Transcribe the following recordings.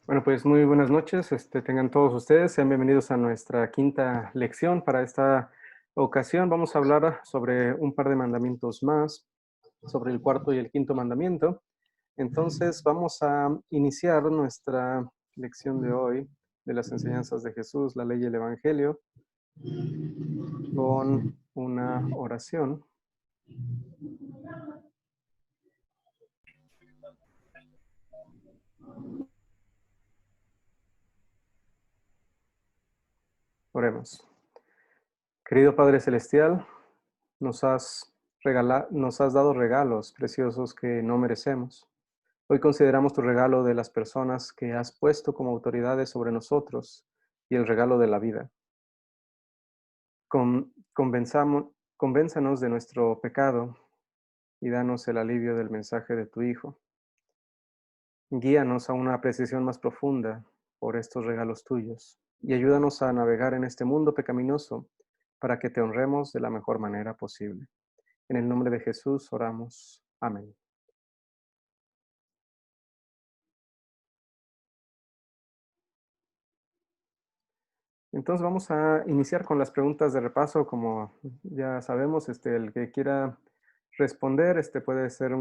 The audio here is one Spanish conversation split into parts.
Bueno, pues muy buenas noches, tengan todos ustedes, sean bienvenidos a nuestra quinta lección. Para esta ocasión vamos a hablar sobre un par de mandamientos más, sobre el cuarto y el quinto mandamiento. Entonces vamos a iniciar nuestra lección de hoy de las enseñanzas de Jesús, la ley y el evangelio, con una oración. Oremos. Querido Padre Celestial, nos has dado regalos preciosos que no merecemos. Hoy consideramos tu regalo de las personas que has puesto como autoridades sobre nosotros y el regalo de la vida. Convénzanos de nuestro pecado y danos el alivio del mensaje de tu Hijo. Guíanos a una apreciación más profunda por estos regalos tuyos y ayúdanos a navegar en este mundo pecaminoso para que te honremos de la mejor manera posible. En el nombre de Jesús oramos. Amén. Entonces vamos a iniciar con las preguntas de repaso. Como ya sabemos, el que quiera responder, puede ser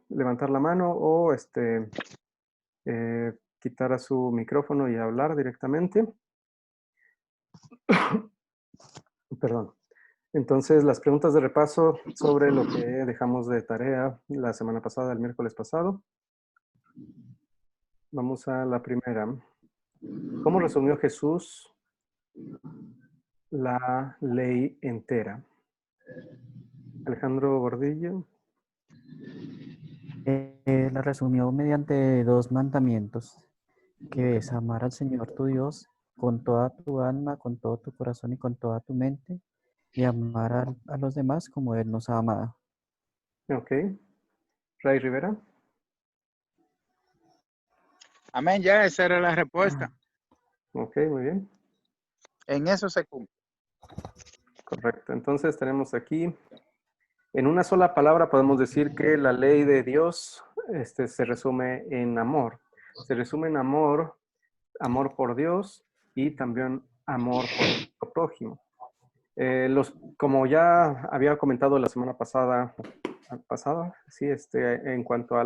levantar la mano o quitar a su micrófono y hablar directamente. Perdón. Entonces, las preguntas de repaso sobre lo que dejamos de tarea la semana pasada, el miércoles pasado. Vamos a la primera. ¿Cómo resumió Jesús la ley entera? Alejandro Gordillo. La resumió mediante dos mandamientos, que es amar al Señor tu Dios con toda tu alma, con todo tu corazón y con toda tu mente, y amar a los demás como Él nos ha amado. Ok. Ray Rivera. Amén, ya esa era la respuesta. Ok, muy bien. En eso se cumple. Correcto. Entonces tenemos aquí, en una sola palabra podemos decir que la ley de Dios se resume en amor. Se resume en amor, amor por Dios y también amor por nuestro prójimo. Como ya había comentado la semana pasada, sí, en cuanto a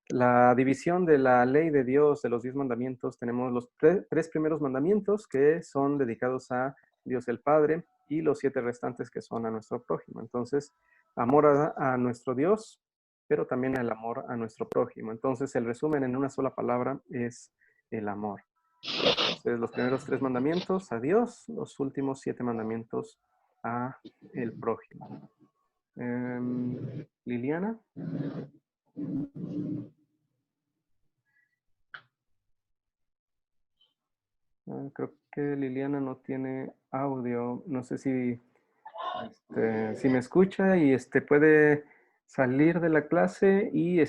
la división de la ley de Dios, de los 10 mandamientos, tenemos los tres primeros mandamientos que son dedicados a Dios el Padre y los 7 restantes que son a nuestro prójimo. Entonces, amor a nuestro Dios, pero también el amor a nuestro prójimo. Entonces, el resumen en una sola palabra es el amor. Entonces, los primeros 3 mandamientos a Dios, los últimos 7 mandamientos a el prójimo. Liliana. Creo que Liliana no tiene audio. No sé si me escucha y puede salir de la clase y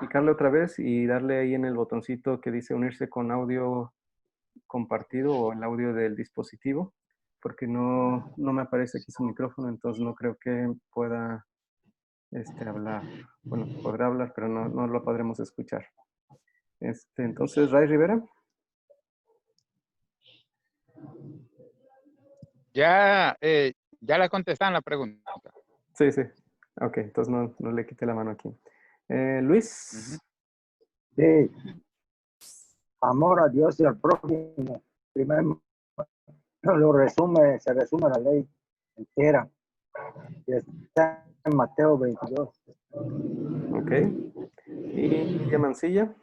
picarle otra vez y darle ahí en el botoncito que dice unirse con audio compartido o el audio del dispositivo, porque no me aparece aquí su micrófono, entonces no creo que pueda hablar. Bueno, podrá hablar, pero no lo podremos escuchar. Entonces, Ray Rivera. Ya la contestan la pregunta. Sí. Ok, entonces no le quité la mano aquí. Luis. Sí. Amor a Dios y al prójimo. Primero se resume la ley entera. Y está en Mateo 22. Ok. ¿Y Lidia Mancilla?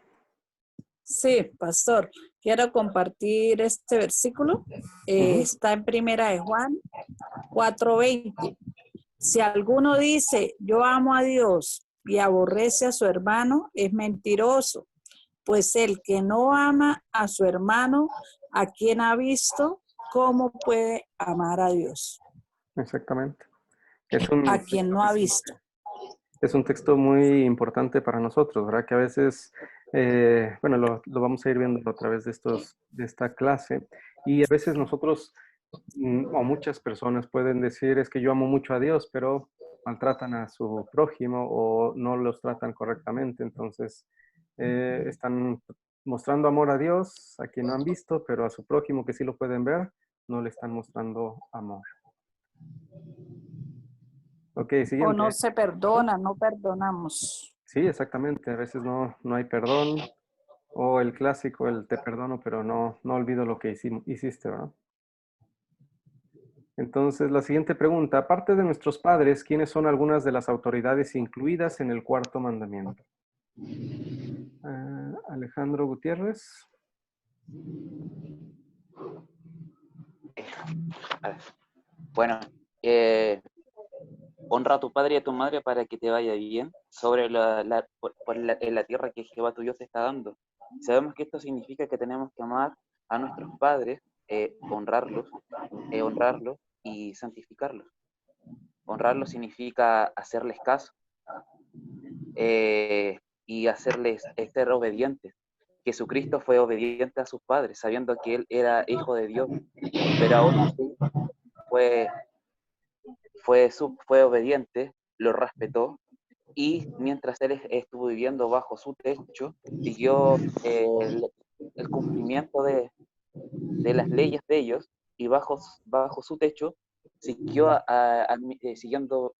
Sí, pastor. Quiero compartir este versículo. Está en Primera de Juan 4:20. Si alguno dice, yo amo a Dios y aborrece a su hermano, es mentiroso. Pues el que no ama a su hermano, a quien ha visto, ¿cómo puede amar a Dios? Exactamente. A quien no ha visto. Es un texto muy importante para nosotros, ¿verdad? Que a veces, lo vamos a ir viendo a través de esta clase, y a veces nosotros, o muchas personas pueden decir, es que yo amo mucho a Dios, pero maltratan a su prójimo o no los tratan correctamente, entonces están mostrando amor a Dios, a quien no han visto, pero a su prójimo que sí lo pueden ver, no le están mostrando amor. Ok, O siguiente. no se perdona, no perdonamos. Sí, exactamente. A veces no hay perdón. O el clásico, el te perdono, pero no olvido lo que hiciste, ¿verdad? Entonces, la siguiente pregunta. Aparte de nuestros padres, ¿quiénes son algunas de las autoridades incluidas en el cuarto mandamiento? Alejandro Gutiérrez. Bueno, honra a tu padre y a tu madre para que te vaya bien sobre en la tierra que Jehová tu Dios te está dando. Sabemos que esto significa que tenemos que amar a nuestros padres, honrarlos y santificarlos. Honrarlos significa hacerles caso y hacerles ser obedientes. Jesucristo fue obediente a sus padres, sabiendo que él era hijo de Dios, pero aún así fue obediente, lo respetó, y mientras él estuvo viviendo bajo su techo, siguió el cumplimiento de las leyes de ellos, y bajo su techo siguió siguiendo.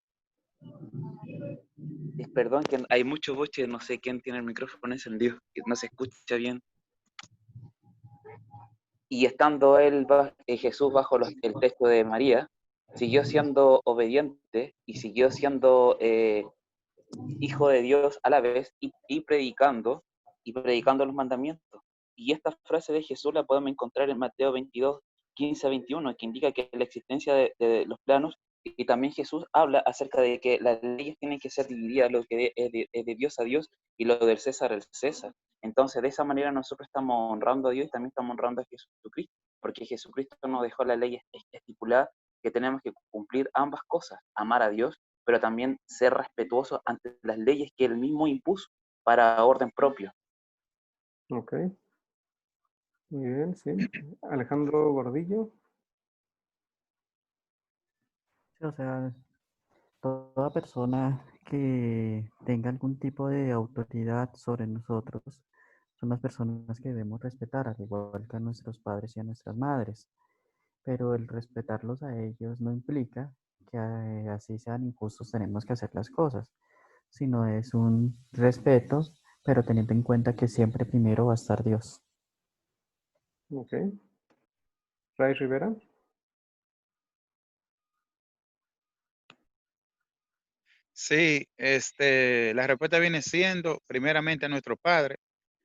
Perdón, que hay mucho boche, no sé quién tiene el micrófono encendido, que no se escucha bien. Y estando Jesús bajo el techo de María, siguió siendo obediente y siguió siendo hijo de Dios a la vez y predicando los mandamientos. Y esta frase de Jesús la podemos encontrar en Mateo 22, 15 a 21, que indica que la existencia de los planos, y también Jesús habla acerca de que las leyes tienen que ser divididas, lo que es de Dios a Dios y lo del César al César. Entonces, de esa manera nosotros estamos honrando a Dios y también estamos honrando a Jesucristo, porque Jesucristo nos dejó la ley estipulada que tenemos que cumplir ambas cosas, amar a Dios, pero también ser respetuosos ante las leyes que él mismo impuso para orden propio. Ok. Muy bien, sí. Alejandro Gordillo. Sí, o sea, toda persona que tenga algún tipo de autoridad sobre nosotros son las personas que debemos respetar, al igual que a nuestros padres y a nuestras madres. Pero el respetarlos a ellos no implica que así sean injustos tenemos que hacer las cosas, sino es un respeto, pero teniendo en cuenta que siempre primero va a estar Dios. Ok. Ray Rivera. Sí, la respuesta viene siendo primeramente a nuestro padre,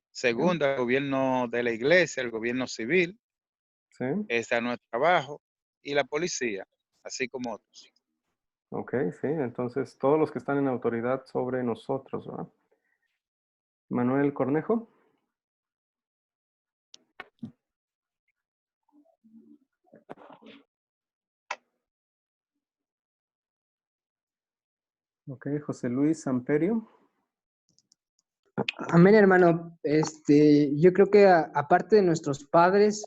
segundo al gobierno de la iglesia, el gobierno civil, Sí. está nuestro trabajo y la policía, así como otros. Ok, sí. Entonces, todos los que están en autoridad sobre nosotros, ¿verdad? Manuel Cornejo. Ok, José Luis Samperio. Amén, hermano. Yo creo que aparte de nuestros padres,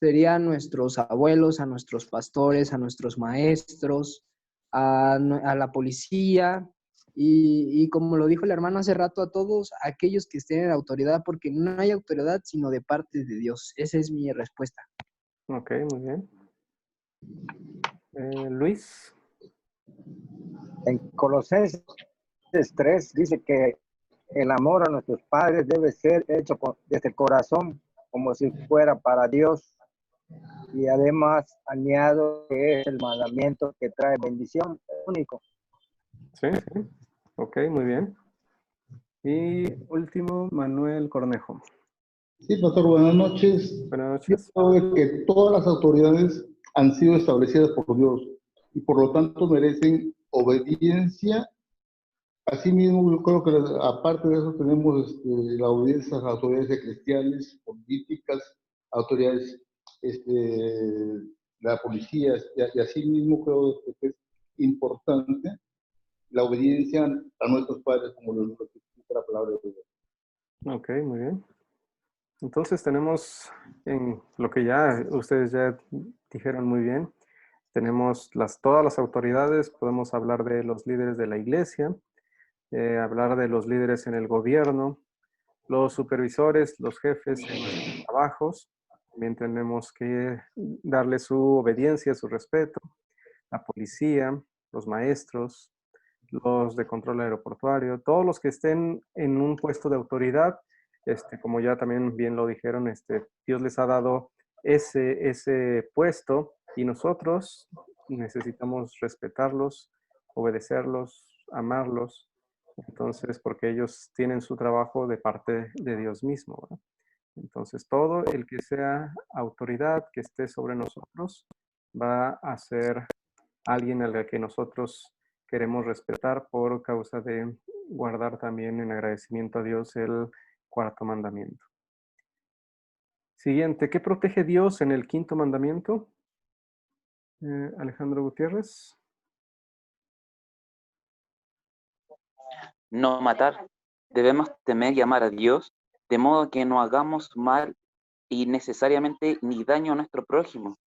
serían nuestros abuelos, a nuestros pastores, a nuestros maestros, a la policía y como lo dijo el hermano hace rato, a todos aquellos que estén en autoridad, porque no hay autoridad sino de parte de Dios. Esa es mi respuesta. Ok, muy bien. Luis. En Colosenses 3 dice que el amor a nuestros padres debe ser hecho desde el corazón, como si fuera para Dios. Y además añado que es el mandamiento que trae bendición único. Sí, sí. Ok, muy bien. Y último, Manuel Cornejo. Sí, pastor, buenas noches. Buenas Yo noches. creo que todas las autoridades han sido establecidas por Dios y por lo tanto merecen obediencia. Asimismo, yo creo que aparte de eso tenemos la obediencia a las autoridades eclesiales, políticas, autoridades de la policía, y asimismo creo que es importante la obediencia a nuestros padres, como lo dice la palabra de Dios. Ok, muy bien. Entonces tenemos en lo que ya ustedes ya dijeron muy bien, tenemos todas las autoridades, podemos hablar de los líderes de la iglesia, hablar de los líderes en el gobierno, Los supervisores, los jefes en nuestros trabajos, también tenemos que darle su obediencia, su respeto. La policía, los maestros, los de control aeroportuario, todos los que estén en un puesto de autoridad, como ya también bien lo dijeron, Dios les ha dado ese puesto y nosotros necesitamos respetarlos, obedecerlos, amarlos. Entonces, porque ellos tienen su trabajo de parte de Dios mismo, ¿verdad? Entonces, todo el que sea autoridad, que esté sobre nosotros, va a ser alguien al que nosotros queremos respetar por causa de guardar también en agradecimiento a Dios el cuarto mandamiento. Siguiente, ¿qué protege Dios en el quinto mandamiento? Alejandro Gutiérrez. No matar. Debemos temer y amar a Dios, de modo que no hagamos mal innecesariamente ni daño a nuestro prójimo.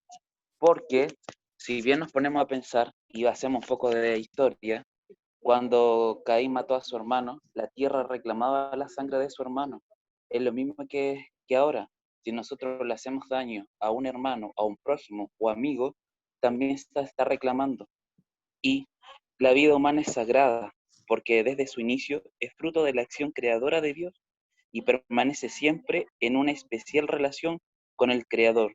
Porque si bien nos ponemos a pensar y hacemos un poco de historia, cuando Caín mató a su hermano, la tierra reclamaba la sangre de su hermano. Es lo mismo que ahora. Si nosotros le hacemos daño a un hermano, a un prójimo o amigo, también está reclamando. Y la vida humana es sagrada, porque desde su inicio es fruto de la acción creadora de Dios y permanece siempre en una especial relación con el Creador,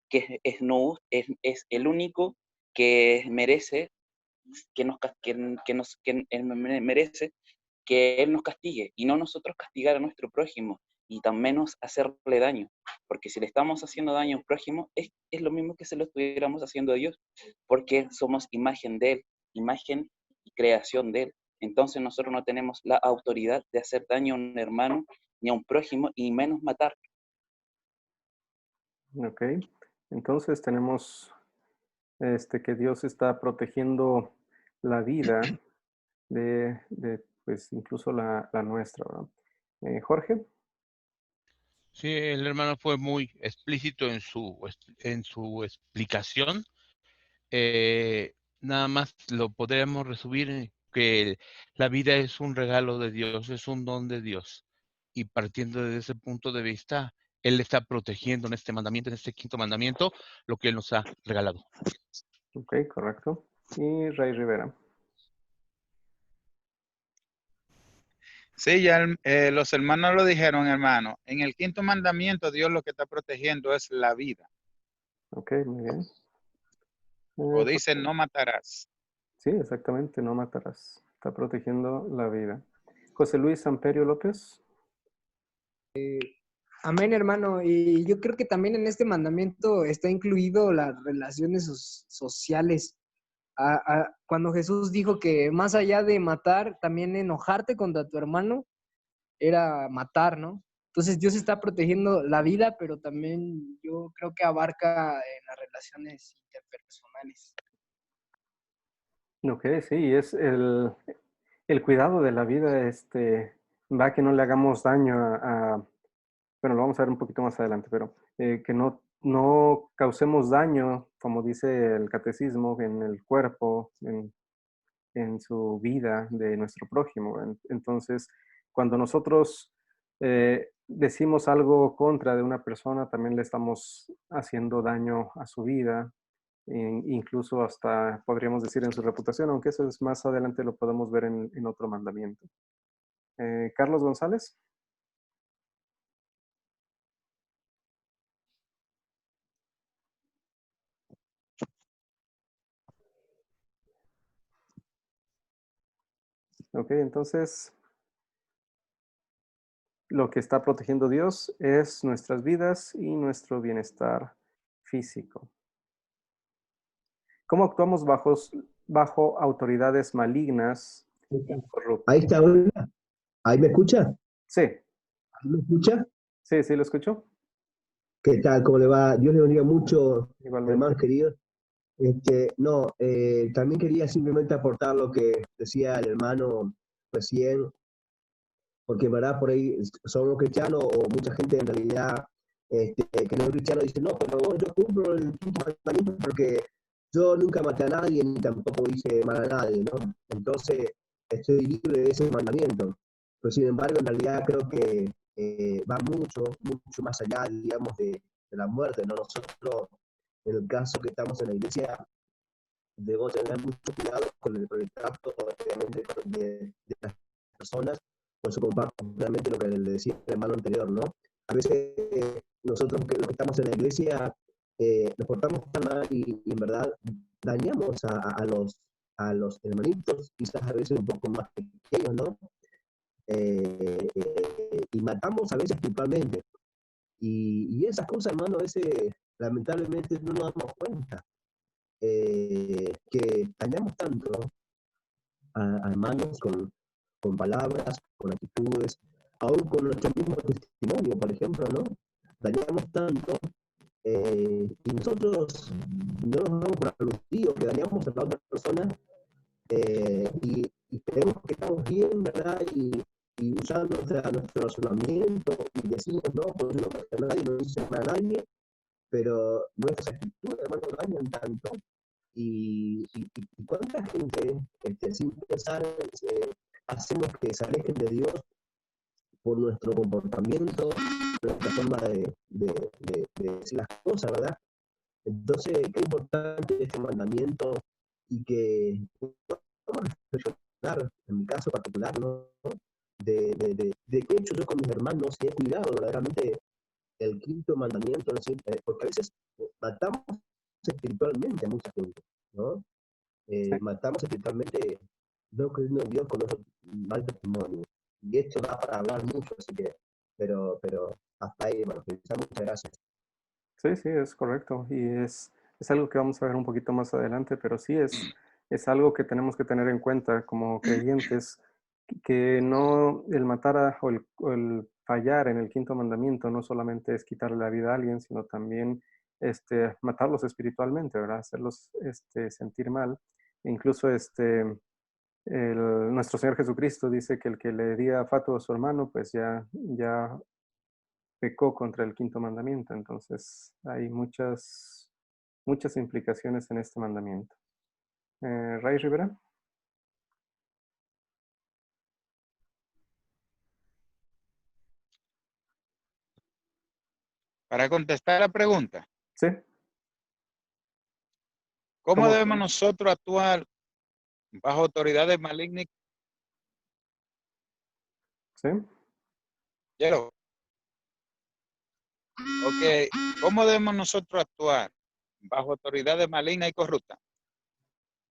que es el único que merece merece que Él nos castigue y no nosotros castigar a nuestro prójimo y tan menos hacerle daño, porque si le estamos haciendo daño a un prójimo es lo mismo que si lo estuviéramos haciendo a Dios, porque somos imagen de Él, imagen y creación de Él. Entonces nosotros no tenemos la autoridad de hacer daño a un hermano ni a un prójimo y menos matar. Ok, entonces tenemos que Dios está protegiendo la vida de pues incluso la nuestra, ¿verdad? Jorge. Sí, el hermano fue muy explícito en su explicación. Nada más lo podríamos resumir en que la vida es un regalo de Dios, es un don de Dios. Y partiendo de ese punto de vista, Él está protegiendo en este mandamiento, en este quinto mandamiento, lo que Él nos ha regalado. Ok, correcto. Y Ray Rivera. Sí, ya los hermanos lo dijeron, hermano. En el quinto mandamiento, Dios lo que está protegiendo es la vida. Ok, muy bien. O dice, no matarás. Sí, exactamente, no matarás. Está protegiendo la vida. José Luis Amperio López. Amén, hermano. Y yo creo que también en este mandamiento está incluido las relaciones sociales. Cuando Jesús dijo que más allá de matar, también enojarte contra tu hermano era matar, ¿no? Entonces Dios está protegiendo la vida, pero también yo creo que abarca en las relaciones interpersonales. Ok, sí, es el cuidado de la vida, va a que no le hagamos daño bueno, lo vamos a ver un poquito más adelante, pero que no causemos daño, como dice el catecismo, en el cuerpo, en su vida de nuestro prójimo. Entonces, cuando nosotros decimos algo contra de una persona, también le estamos haciendo daño a su vida, incluso hasta podríamos decir en su reputación, aunque eso es más adelante lo podemos ver en otro mandamiento. Carlos González. Ok, entonces lo que está protegiendo Dios es nuestras vidas y nuestro bienestar físico. ¿Cómo actuamos bajo autoridades malignas y corruptas? Ahí está, hola. ¿Ahí me escucha? Sí, ¿Ahí me escucha? sí, lo escucho. ¿Qué tal? ¿Cómo le va? Dios le bendiga mucho, Igualmente. hermanos queridos. También quería simplemente aportar lo que decía el hermano recién, porque en verdad por ahí somos cristianos o mucha gente en realidad que no es cristiano dice, no, pero yo cumplo el quinto mandamiento porque yo nunca maté a nadie ni tampoco hice mal a nadie, ¿no? Entonces estoy libre de ese mandamiento. Pero sin embargo, en realidad creo que va mucho, mucho más allá, digamos, de la muerte, ¿no? Nosotros, en el caso que estamos en la iglesia, debemos tener mucho cuidado con el trato, obviamente, de las personas. Por eso comparto realmente lo que le decía el hermano anterior, ¿no? A veces nosotros los que estamos en la iglesia nos portamos tan mal y en verdad dañamos a los hermanitos, quizás a veces un poco más pequeños, ¿no? Y matamos a veces espiritualmente. Y esas cosas, hermano, a veces lamentablemente no nos damos cuenta. Que dañamos tanto a hermanos con palabras, con actitudes, aún con nuestro mismo testimonio, por ejemplo, ¿no? Dañamos tanto y nosotros no nos damos por aludidos que dañamos a la otra persona y creemos que estamos bien, ¿verdad? Y usando nuestro razonamiento y decimos, no, pues no pasa a nadie, no dice a nadie, pero nuestras actitudes, hermano, dañan tanto. Y cuánta gente, sin pensar, hacemos que se alejen de Dios por nuestro comportamiento, nuestra forma de decir las cosas, ¿verdad? Entonces, qué importante este mandamiento y que vamos a reflexionar, en mi caso particular, ¿no? De qué he hecho yo con mis hermanos y he cuidado verdaderamente el quinto mandamiento, ¿no? Porque a veces matamos espiritualmente a mucha gente, ¿no? Sí. Matamos espiritualmente no creyendo en Dios con nuestro mal testimonio. Y esto da para hablar mucho, así que, pero hasta ahí, bueno, muchas gracias. Sí, sí, es correcto. Y es algo que vamos a ver un poquito más adelante, pero sí es algo que tenemos que tener en cuenta como creyentes, que no el matar o el fallar en el quinto mandamiento no solamente es quitarle la vida a alguien, sino también matarlos espiritualmente, ¿verdad? Hacerlos sentir mal. E incluso nuestro Señor Jesucristo dice que el que le diga fatuo a su hermano, pues ya pecó contra el quinto mandamiento. Entonces, hay muchas implicaciones en este mandamiento. Ray Rivera. Para contestar la pregunta, Sí. ¿cómo ¿Cómo? debemos nosotros actuar bajo autoridades malignas? Sí. Quiero. Ok, ¿cómo debemos nosotros actuar bajo autoridades malignas y corruptas?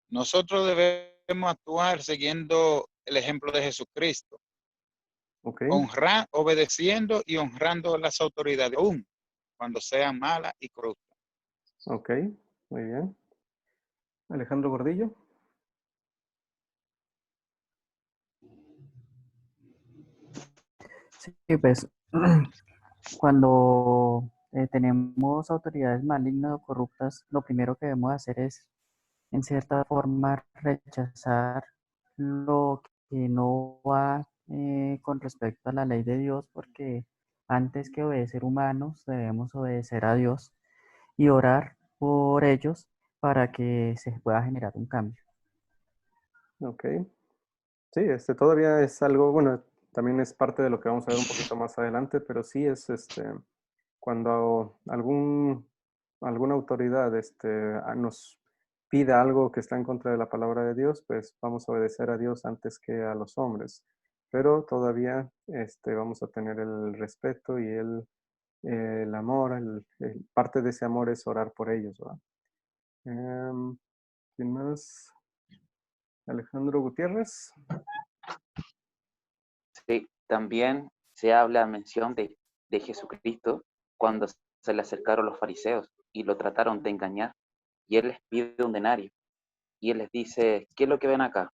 Nosotros debemos actuar siguiendo el ejemplo de Jesucristo, Ok. obedeciendo y honrando las autoridades, aún cuando sean malas y corruptas. Ok. Muy bien. Alejandro Gordillo. Sí, pues cuando tenemos autoridades malignas o corruptas, lo primero que debemos hacer es, en cierta forma, rechazar lo que no va con respecto a la ley de Dios, porque antes que obedecer humanos, debemos obedecer a Dios y orar por ellos para que se pueda generar un cambio. Ok. Sí, todavía es algo, bueno, también es parte de lo que vamos a ver un poquito más adelante, pero sí es cuando alguna autoridad nos pida algo que está en contra de la palabra de Dios, pues vamos a obedecer a Dios antes que a los hombres. Pero todavía vamos a tener el respeto y el amor, parte de ese amor es orar por ellos, ¿verdad? ¿Quién más? Alejandro Gutiérrez. Sí, también se habla mención de Jesucristo cuando se le acercaron los fariseos y lo trataron de engañar. Y él les pide un denario. Y él les dice, ¿qué es lo que ven acá?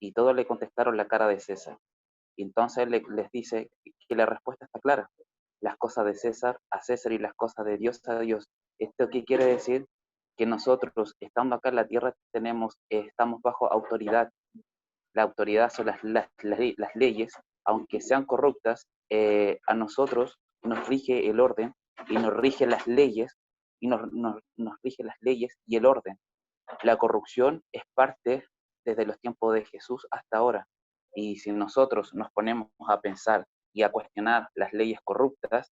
Y todos le contestaron la cara de César. Y entonces él les dice que la respuesta está clara. Las cosas de César a César y las cosas de Dios a Dios. ¿Esto qué quiere decir? Que nosotros, estando acá en la tierra, estamos bajo autoridad. La autoridad son las leyes, aunque sean corruptas, a nosotros nos rige el orden y nos rige las leyes nos rige las leyes y el orden. La corrupción es parte desde los tiempos de Jesús hasta ahora. Y si nosotros nos ponemos a pensar y a cuestionar las leyes corruptas,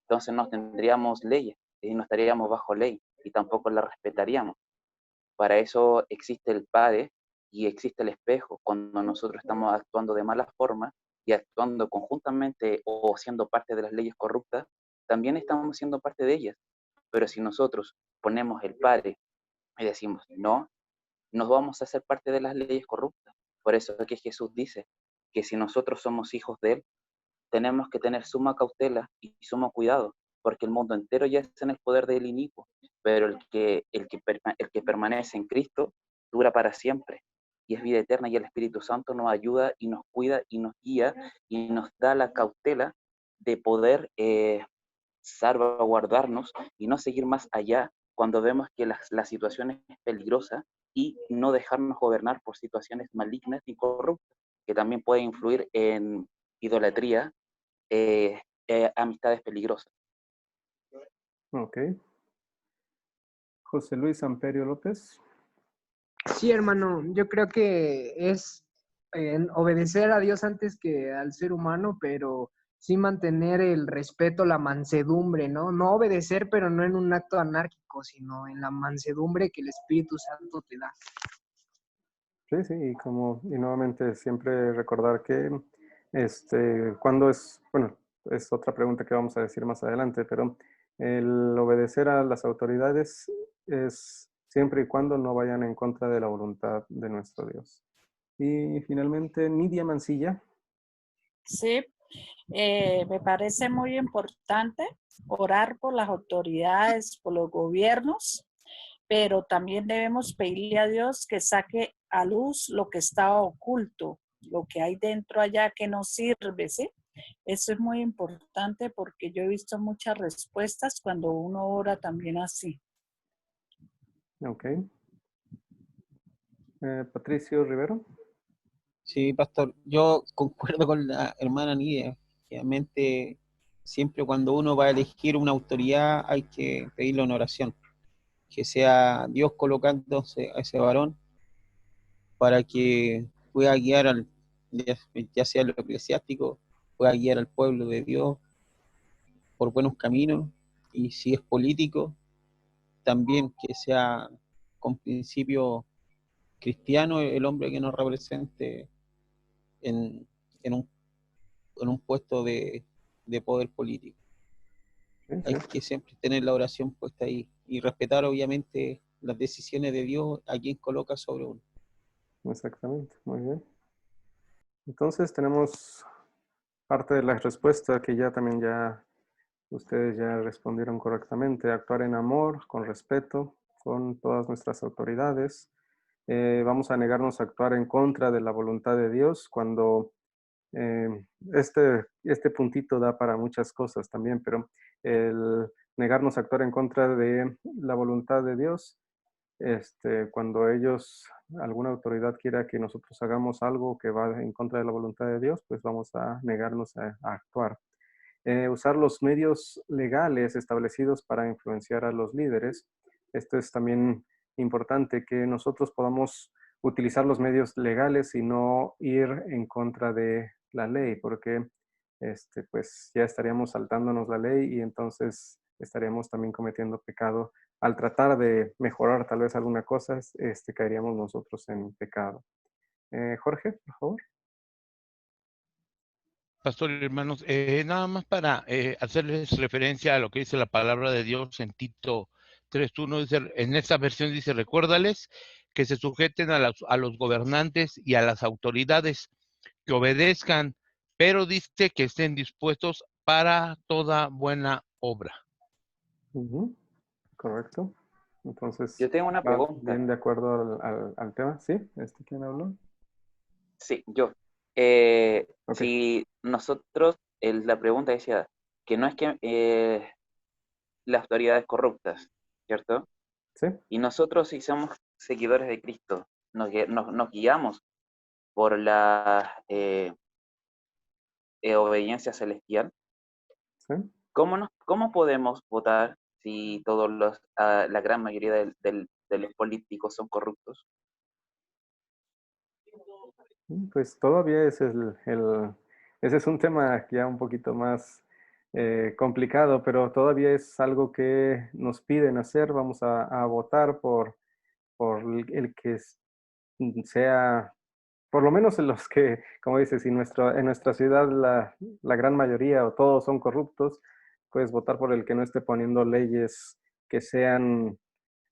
entonces no tendríamos leyes y no estaríamos bajo ley y tampoco la respetaríamos. Para eso existe el Padre y existe el espejo. Cuando nosotros estamos actuando de mala forma y actuando conjuntamente o siendo parte de las leyes corruptas, también estamos siendo parte de ellas. Pero si nosotros ponemos el Padre y decimos, no, nos vamos a hacer parte de las leyes corruptas. Por eso es que Jesús dice que si nosotros somos hijos de Él, tenemos que tener suma cautela y sumo cuidado, porque el mundo entero ya está en el poder del inicuo, pero el que permanece en Cristo dura para siempre y es vida eterna, y el Espíritu Santo nos ayuda y nos cuida y nos guía y nos da la cautela de poder salvaguardarnos y no seguir más allá cuando vemos que la situación es peligrosa, y no dejarnos gobernar por situaciones malignas y corruptas, que también puede influir en idolatría, amistades peligrosas. Ok. José Luis Amperio López. Sí, hermano, yo creo que es obedecer a Dios antes que al ser humano, pero sí mantener el respeto, la mansedumbre, ¿no? No obedecer, pero no en un acto anárquico, sino en la mansedumbre que el Espíritu Santo te da. Sí, sí, y nuevamente siempre recordar que cuando es, bueno, es otra pregunta que vamos a decir más adelante, pero el obedecer a las autoridades es siempre y cuando no vayan en contra de la voluntad de nuestro Dios. Y finalmente, Nidia Mancilla. Sí, me parece muy importante orar por las autoridades, por los gobiernos, pero también debemos pedirle a Dios que saque a luz lo que estaba oculto, lo que hay dentro allá que no sirve, ¿sí? Eso es muy importante porque yo he visto muchas respuestas cuando uno ora también así. Ok. Patricio Rivero. Sí, pastor, yo concuerdo con la hermana Nidia. Obviamente, siempre cuando uno va a elegir una autoridad hay que pedirle una oración, que sea Dios colocándose a ese varón para que pueda guiar ya sea lo eclesiástico, pueda guiar al pueblo de Dios por buenos caminos, y si es político, también que sea con principio cristiano el hombre que nos represente en, en un puesto de poder político. Sí, Hay sí. que siempre tener la oración puesta ahí y respetar obviamente las decisiones de Dios a quien coloca sobre uno. Exactamente, muy bien. Entonces tenemos parte de la respuesta que ya ustedes ya respondieron correctamente. Actuar en amor, con respeto, con todas nuestras autoridades. Vamos a negarnos a actuar en contra de la voluntad de Dios cuando este puntito da para muchas cosas también, pero el negarnos a actuar en contra de la voluntad de Dios, cuando alguna autoridad quiera que nosotros hagamos algo que va en contra de la voluntad de Dios, pues vamos a negarnos a actuar. Usar los medios legales establecidos para influenciar a los líderes. Esto es también importante, que nosotros podamos utilizar los medios legales y no ir en contra de la ley, porque pues ya estaríamos saltándonos la ley y entonces estaríamos también cometiendo pecado. Al tratar de mejorar tal vez alguna cosa, caeríamos nosotros en pecado. Jorge, por favor. Pastor y hermanos, nada más para hacerles referencia a lo que dice la palabra de Dios en Tito 3:1, dice, en esta versión dice, recuérdales que se sujeten a los gobernantes y a las autoridades, que obedezcan, pero dice que estén dispuestos para toda buena obra. Correcto. Entonces, Yo tengo una va pregunta. bien de acuerdo al tema. ¿Sí? ¿Quién habló? Sí, yo. Ok. Si nosotros, la pregunta decía que no es que las autoridades corruptas, ¿cierto? Sí. Y nosotros, si somos seguidores de Cristo, nos guiamos por la obediencia celestial. Sí. ¿Cómo podemos votar si la gran mayoría de los políticos son corruptos? Pues todavía es ese es un tema ya un poquito más complicado, pero todavía es algo que nos piden hacer. Vamos a votar por el que sea, por lo menos en los que, como dices, si en nuestra ciudad la gran mayoría o todos son corruptos, pues votar por el que no esté poniendo leyes que sean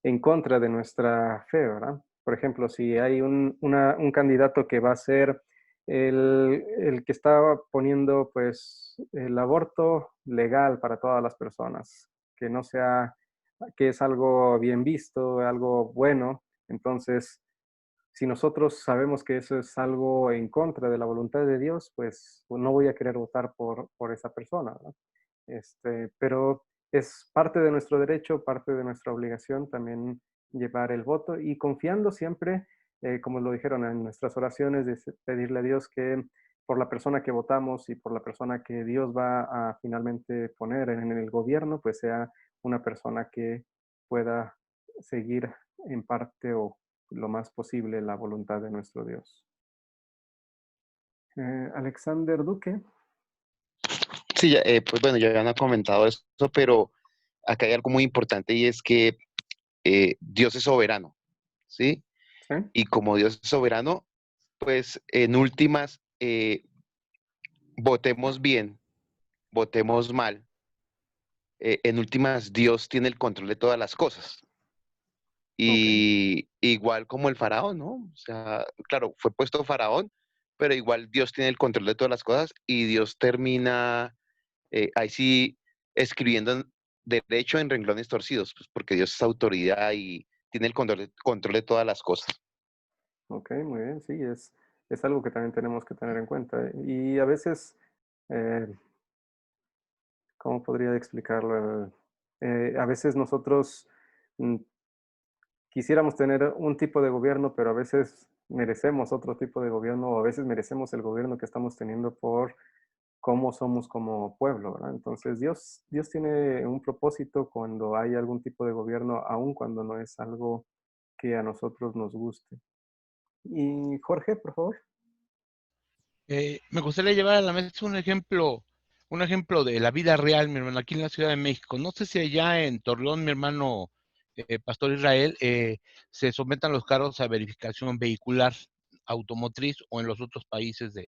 en contra de nuestra fe, ¿verdad? Por ejemplo, si hay un candidato que va a ser el que está poniendo pues el aborto legal para todas las personas, que no sea, que es algo bien visto, algo bueno, entonces si nosotros sabemos que eso es algo en contra de la voluntad de Dios, pues no voy a querer votar por esa persona, ¿verdad? Pero es parte de nuestro derecho, parte de nuestra obligación también llevar el voto y confiando siempre, como lo dijeron en nuestras oraciones, de pedirle a Dios que por la persona que votamos y por la persona que Dios va a finalmente poner en el gobierno, pues sea una persona que pueda seguir en parte o lo más posible la voluntad de nuestro Dios. Alexander Duque. Sí, pues bueno, ya habían comentado esto, pero acá hay algo muy importante y es que Dios es soberano, ¿sí? ¿Sí? Y como Dios es soberano, pues en últimas, votemos bien, votemos mal, en últimas Dios tiene el control de todas las cosas. Okay. Y igual como el faraón, ¿no? O sea, claro, fue puesto faraón, pero igual Dios tiene el control de todas las cosas y Dios termina ahí sí escribiendo derecho en renglones torcidos, pues porque Dios es autoridad y tiene el control de todas las cosas. Ok, muy bien, sí, es algo que también tenemos que tener en cuenta. Y a veces, eh, ¿cómo podría explicarlo? A veces nosotros mm, quisiéramos tener un tipo de gobierno, pero a veces merecemos otro tipo de gobierno, o a veces merecemos el gobierno que estamos teniendo por cómo somos como pueblo, ¿verdad? Entonces, Dios tiene un propósito cuando hay algún tipo de gobierno, aun cuando no es algo que a nosotros nos guste. Y Jorge, por favor. Me gustaría llevar a la mesa un ejemplo de la vida real, mi hermano, aquí en la Ciudad de México. No sé si allá en Torreón, mi hermano Pastor Israel, se sometan los carros a verificación vehicular automotriz o en los otros países de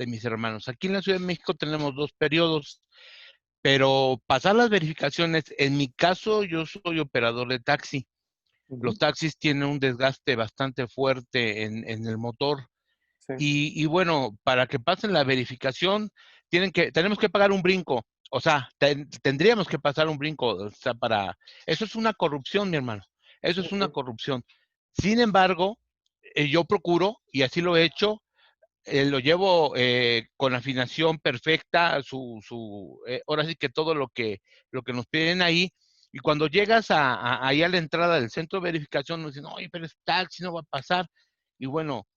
mis hermanos. Aquí en la Ciudad de México tenemos 2 periodos, pero pasar las verificaciones, en mi caso, yo soy operador de taxi. Los taxis tienen un desgaste bastante fuerte en el motor. Sí. Y bueno, para que pasen la verificación, tenemos que pagar un brinco. O sea, tendríamos que pasar un brinco. O sea, eso es una corrupción, mi hermano. Eso es una corrupción. Sin embargo, yo procuro, y así lo he hecho, lo llevo con afinación perfecta, ahora sí que todo lo que nos piden ahí. Y cuando llegas ahí a la entrada del centro de verificación, nos dicen, oye, pero es taxi, no va a pasar. Y bueno,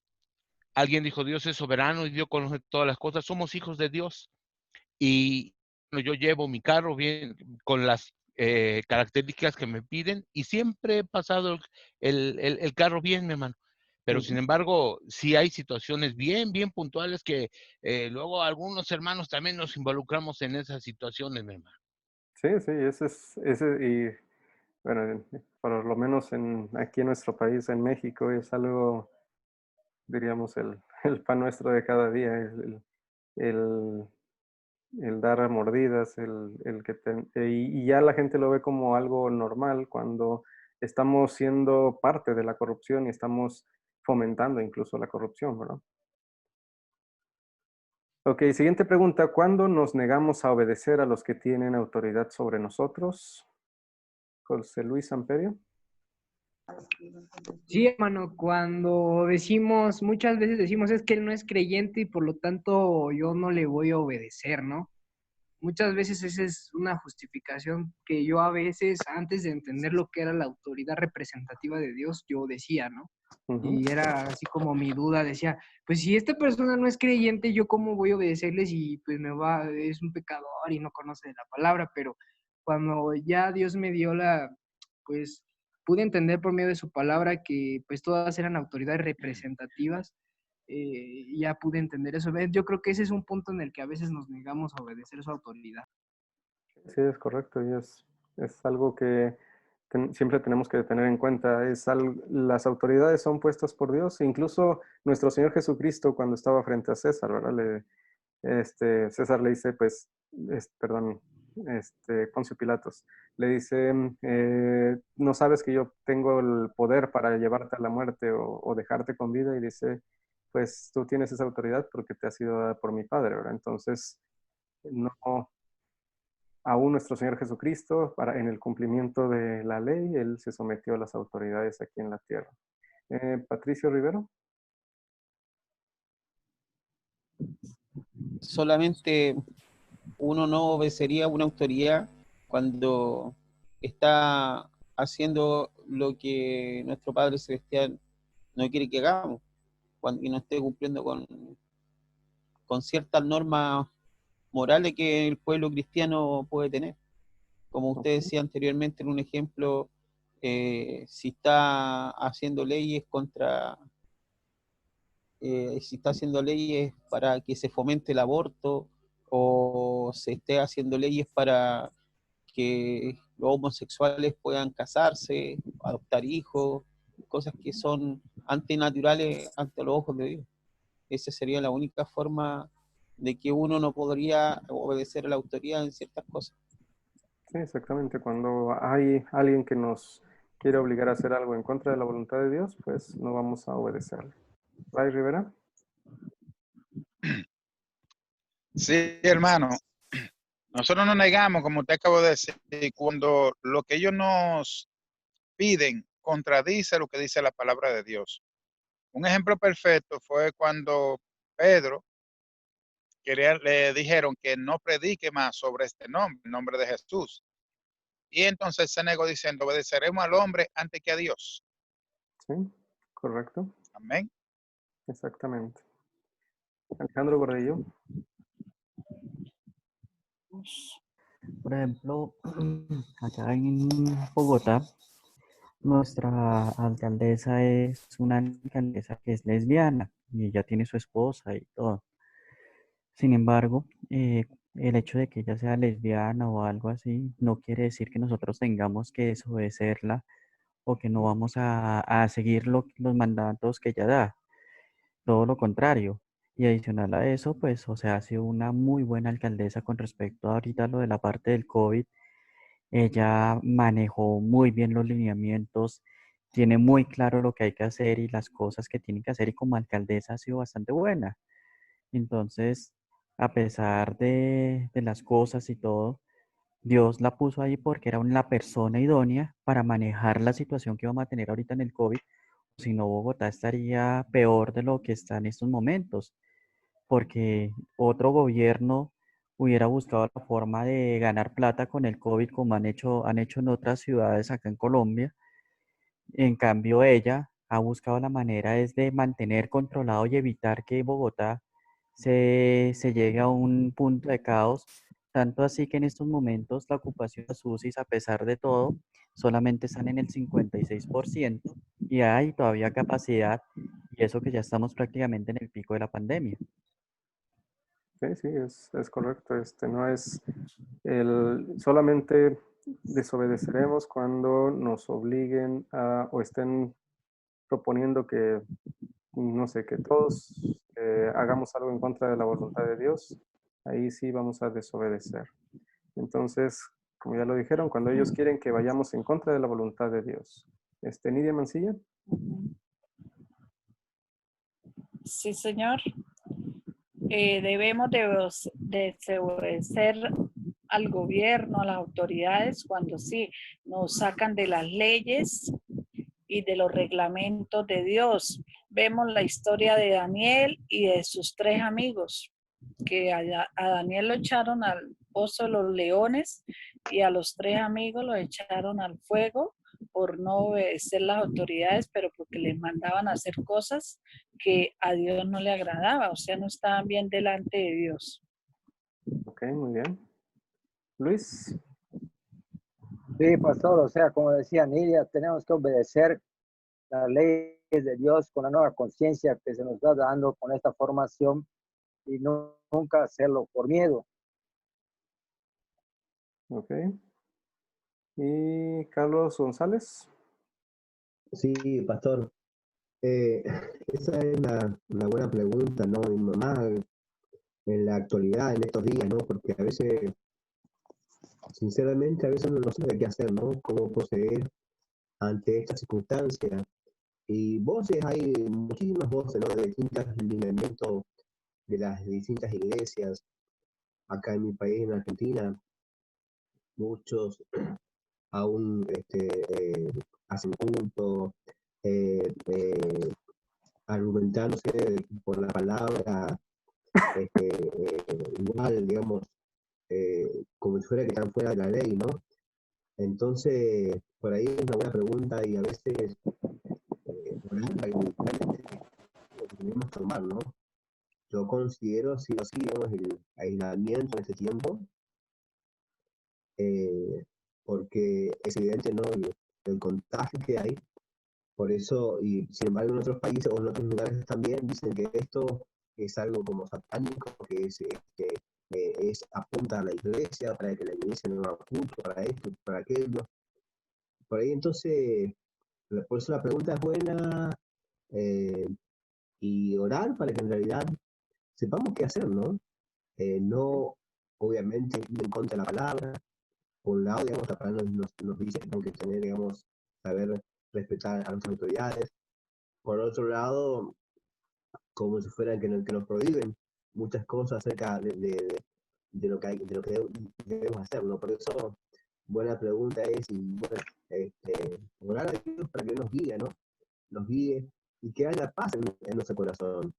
alguien dijo, Dios es soberano y Dios conoce todas las cosas. Somos hijos de Dios. Y bueno, yo llevo mi carro bien con las características que me piden y siempre he pasado el carro bien, mi hermano. Pero sin embargo, sí hay situaciones bien puntuales que luego algunos hermanos también nos involucramos en esas situaciones, mi hermano. Sí, sí, y bueno, por lo menos aquí en nuestro país, en México, es algo, diríamos, el pan nuestro de cada día, el, el dar mordidas, y ya la gente lo ve como algo normal cuando estamos siendo parte de la corrupción y estamos fomentando incluso la corrupción, ¿verdad? Ok, siguiente pregunta. ¿Cuándo nos negamos a obedecer a los que tienen autoridad sobre nosotros? José Luis Amperio. Sí, hermano, cuando decimos, muchas veces decimos, es que él no es creyente y por lo tanto yo no le voy a obedecer, ¿no? Muchas veces esa es una justificación que yo a veces, antes de entender lo que era la autoridad representativa de Dios, yo decía, ¿no? Y era así como mi duda, decía, pues si esta persona no es creyente, ¿yo cómo voy a obedecerle si pues es un pecador y no conoce la palabra? Pero cuando ya Dios me dio pues pude entender por medio de su palabra que pues todas eran autoridades representativas, ya pude entender eso. Yo creo que ese es un punto en el que a veces nos negamos a obedecer su autoridad. Sí, es correcto, y es algo que siempre tenemos que tener en cuenta. Las autoridades son puestas por Dios, incluso nuestro Señor Jesucristo cuando estaba frente a César, ¿verdad? César le dice, pues, perdón, Poncio Pilatos, le dice, no sabes que yo tengo el poder para llevarte a la muerte o dejarte con vida, y dice, pues tú tienes esa autoridad porque te ha sido dada por mi Padre, ¿verdad? Entonces, no, aún nuestro Señor Jesucristo, en el cumplimiento de la ley, Él se sometió a las autoridades aquí en la tierra. Patricio Rivero. Solamente uno no obedecería a una autoridad cuando está haciendo lo que nuestro Padre Celestial no quiere que hagamos, y no esté cumpliendo con ciertas normas morales que el pueblo cristiano puede tener. Como usted decía anteriormente en un ejemplo, si está haciendo leyes si está haciendo leyes para que se fomente el aborto, o se esté haciendo leyes para que los homosexuales puedan casarse, adoptar hijos, cosas que son antinaturales ante los ojos de Dios. Esa sería la única forma de que uno no podría obedecer a la autoridad en ciertas cosas. Sí, exactamente. Cuando hay alguien que nos quiere obligar a hacer algo en contra de la voluntad de Dios, pues no vamos a obedecerle. Ray Rivera. Sí, hermano. Nosotros nos negamos, como usted acabó de decir, cuando lo que ellos nos piden contradice lo que dice la palabra de Dios. Un ejemplo perfecto fue cuando Pedro le dijeron que no predique más sobre este nombre, el nombre de Jesús. Y entonces se negó diciendo, obedeceremos al hombre antes que a Dios. Sí, correcto. Amén. Exactamente. Alejandro Gordillo. Por ejemplo, acá en Bogotá, nuestra alcaldesa es una alcaldesa que es lesbiana y ella tiene su esposa y todo. Sin embargo, el hecho de que ella sea lesbiana o algo así no quiere decir que nosotros tengamos que desobedecerla o que no vamos a seguir los mandatos que ella da. Todo lo contrario. Y adicional a eso, pues, o sea, ha sido una muy buena alcaldesa con respecto a ahorita lo de la parte del COVID. Ella manejó muy bien los lineamientos, tiene muy claro lo que hay que hacer y las cosas que tiene que hacer, y como alcaldesa ha sido bastante buena. Entonces, a pesar de las cosas y todo, Dios la puso ahí porque era la persona idónea para manejar la situación que vamos a tener ahorita en el COVID. Si no, Bogotá estaría peor de lo que está en estos momentos, porque otro gobierno hubiera buscado la forma de ganar plata con el COVID como han hecho en otras ciudades acá en Colombia. En cambio, ella ha buscado la manera es de mantener controlado y evitar que Bogotá se llegue a un punto de caos, tanto así que en estos momentos la ocupación de las UCIs, a pesar de todo, solamente están en el 56% y hay todavía capacidad, y eso que ya estamos prácticamente en el pico de la pandemia. Sí, sí, es correcto. No es solamente desobedeceremos cuando nos obliguen o estén proponiendo que, no sé, que todos hagamos algo en contra de la voluntad de Dios. Ahí sí vamos a desobedecer. Entonces, como ya lo dijeron, cuando ellos quieren que vayamos en contra de la voluntad de Dios. Nidia Mancilla. Sí, señor. Debemos de desobedecer al gobierno, a las autoridades, cuando sí nos sacan de las leyes y de los reglamentos de Dios. Vemos la historia de Daniel y de sus 3 amigos, que a Daniel lo echaron al pozo de los leones y a los 3 amigos lo echaron al fuego por no obedecer las autoridades, pero porque les mandaban a hacer cosas que a Dios no le agradaba, o sea, no estaban bien delante de Dios. Ok, muy bien. Luis. Sí, pastor, o sea, como decía Nidia, tenemos que obedecer las leyes de Dios, con la nueva conciencia que se nos está dando con esta formación y nunca hacerlo por miedo. Ok. Y Carlos González. Sí, pastor. Esa es una buena pregunta, ¿no? Mi mamá en la actualidad, en estos días, ¿no? Porque a veces, sinceramente, a veces uno no sabe qué hacer, ¿no? Cómo proceder ante estas circunstancias. Y voces, hay muchísimas voces, ¿no? De distintos lineamientos de las distintas iglesias. Acá en mi país, en Argentina, muchos aún hacen culto, eh, eh, argumentándose por la palabra, igual, digamos, como si fuera que están fuera de la ley, ¿no? Entonces, por ahí es una buena pregunta y a veces lo que tenemos que tomar, ¿no? Yo considero, sí o sí, digamos, el aislamiento en este tiempo, porque es evidente, ¿no? El contagio que hay. Por eso, y sin embargo, en otros países o en otros lugares también dicen que esto es algo como satánico, que es apunta a la iglesia, para que la iglesia no haga culto, para esto, para aquello. Por ahí entonces, por eso la pregunta es buena, eh, y orar para que en realidad sepamos qué hacer, ¿no? No, obviamente, ir en contra de la palabra. Por un lado, digamos, la palabra nos dice que tenemos que tener, digamos, saber respetar a nuestras autoridades. Por otro lado, como si fueran que nos prohíben muchas cosas acerca de lo que hay, de lo que debemos hacer, ¿no? Por eso, buena pregunta es, y bueno, orar a Dios para que nos guíe, ¿no? Nos guíe y que haya paz en nuestro corazón.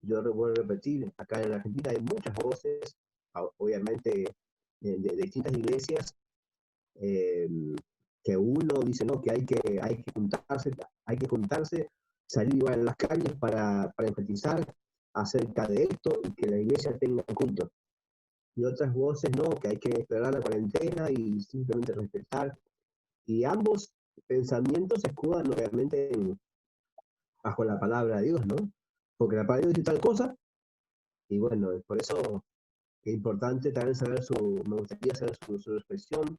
Yo vuelvo a repetir, acá en Argentina hay muchas voces, obviamente, de distintas iglesias, eh, que uno dice, no, que hay que juntarse, salir a las calles para enfatizar acerca de esto y que la iglesia tenga culto. Y otras voces, no, que hay que esperar la cuarentena y simplemente respetar. Y ambos pensamientos se escudan obviamente bajo la palabra de Dios, ¿no? Porque la palabra de Dios dice tal cosa, y bueno, por eso es importante también saber me gustaría saber su expresión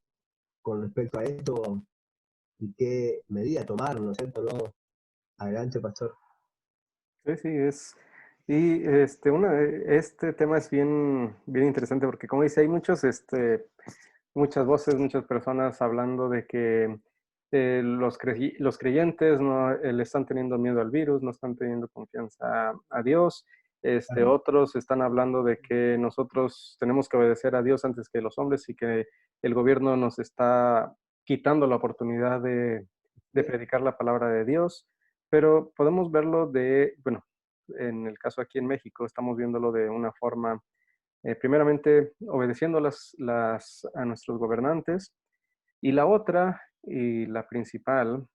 con respecto a esto y qué medida tomar, ¿no es cierto? ¿No? Adelante, pastor. Sí, sí, y este tema es bien interesante porque como dice, hay muchas voces, muchas personas hablando de que los creyentes no le están teniendo miedo al virus, no están teniendo confianza a Dios. Otros están hablando de que nosotros tenemos que obedecer a Dios antes que los hombres y que el gobierno nos está quitando la oportunidad de predicar la palabra de Dios. Pero podemos verlo bueno, en el caso aquí en México, estamos viéndolo de una forma, primeramente obedeciendo a nuestros gobernantes, y la otra, y la principal,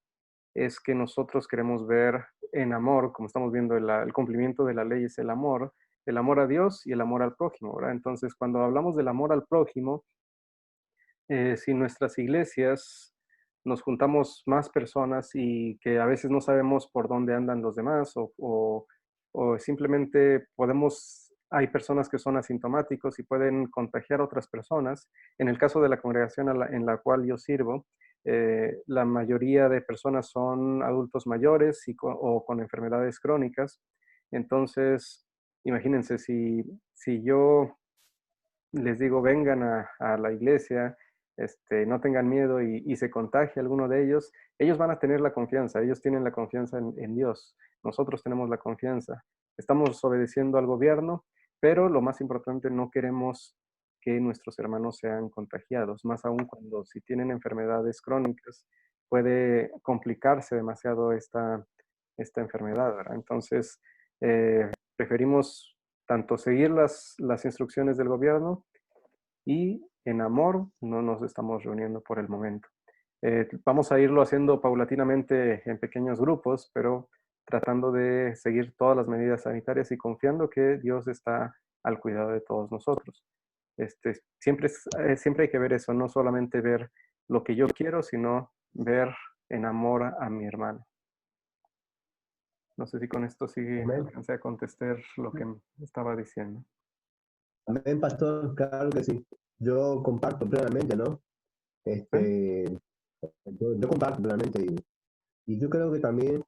es que nosotros queremos ver en amor, como estamos viendo, el cumplimiento de la ley es el amor a Dios y el amor al prójimo, ¿verdad? Entonces, cuando hablamos del amor al prójimo, si nuestras iglesias nos juntamos más personas y que a veces no sabemos por dónde andan los demás o simplemente hay personas que son asintomáticos y pueden contagiar a otras personas. En el caso de la congregación en la cual yo sirvo, la mayoría de personas son adultos mayores o con enfermedades crónicas. Entonces, imagínense, si yo les digo, vengan a la iglesia, no tengan miedo y se contagie alguno de ellos van a tener la confianza, ellos tienen la confianza en Dios, nosotros tenemos la confianza. Estamos obedeciendo al gobierno, pero lo más importante, no queremos que nuestros hermanos sean contagiados, más aún cuando si tienen enfermedades crónicas, puede complicarse demasiado esta enfermedad, ¿verdad? Entonces, preferimos tanto seguir las instrucciones del gobierno y en amor no nos estamos reuniendo por el momento. Vamos a irlo haciendo paulatinamente en pequeños grupos, pero tratando de seguir todas las medidas sanitarias y confiando que Dios está al cuidado de todos nosotros. Siempre hay que ver eso, no solamente ver lo que yo quiero, sino ver en amor a mi hermano. No sé si con esto sí Amén. alcancé a contestar lo que estaba diciendo. Amén, pastor, claro que sí. Yo comparto plenamente, ¿no? Yo comparto plenamente y yo creo que también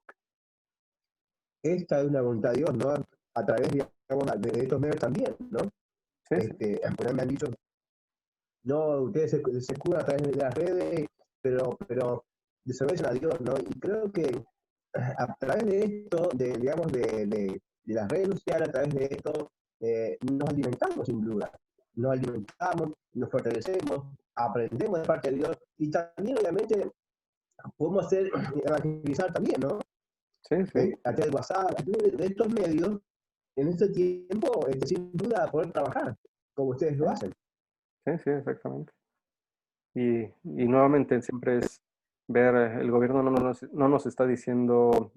esta es una voluntad de Dios, ¿no? A través, digamos, de estos medios también, ¿no? Sí, sí. Me han dicho, no, ustedes se curan a través de las redes, pero desobedecen a Dios, ¿no? Y creo que a través de esto, digamos, de las redes sociales, a través de esto, nos alimentamos sin duda. Nos alimentamos, nos fortalecemos, aprendemos de parte de Dios y también, obviamente, podemos hacer evangelizar también, ¿no? Sí, sí. A través de WhatsApp, a través de estos medios, en este tiempo, sin duda, poder trabajar como ustedes lo hacen. Sí, sí, exactamente. Y nuevamente siempre es ver, el gobierno no nos está diciendo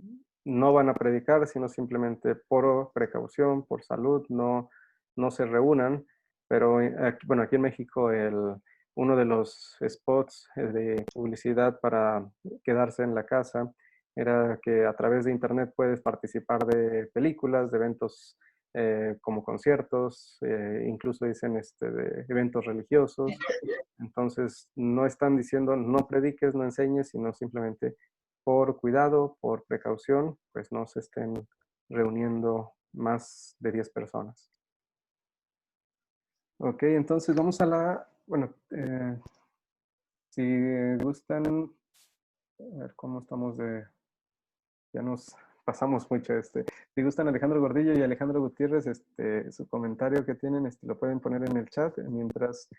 no van a predicar, sino simplemente por precaución, por salud, no se reúnan. Pero bueno, aquí en México uno de los spots de publicidad para quedarse en la casa era que a través de internet puedes participar de películas, de eventos como conciertos, incluso dicen de eventos religiosos. Entonces, no están diciendo no prediques, no enseñes, sino simplemente por cuidado, por precaución, pues no se estén reuniendo más de 10 personas. Ok, entonces vamos bueno, si gustan, a ver cómo estamos ya nos pasamos mucho. Si gustan Alejandro Gordillo y Alejandro Gutiérrez, su comentario que tienen, lo pueden poner en el chat mientras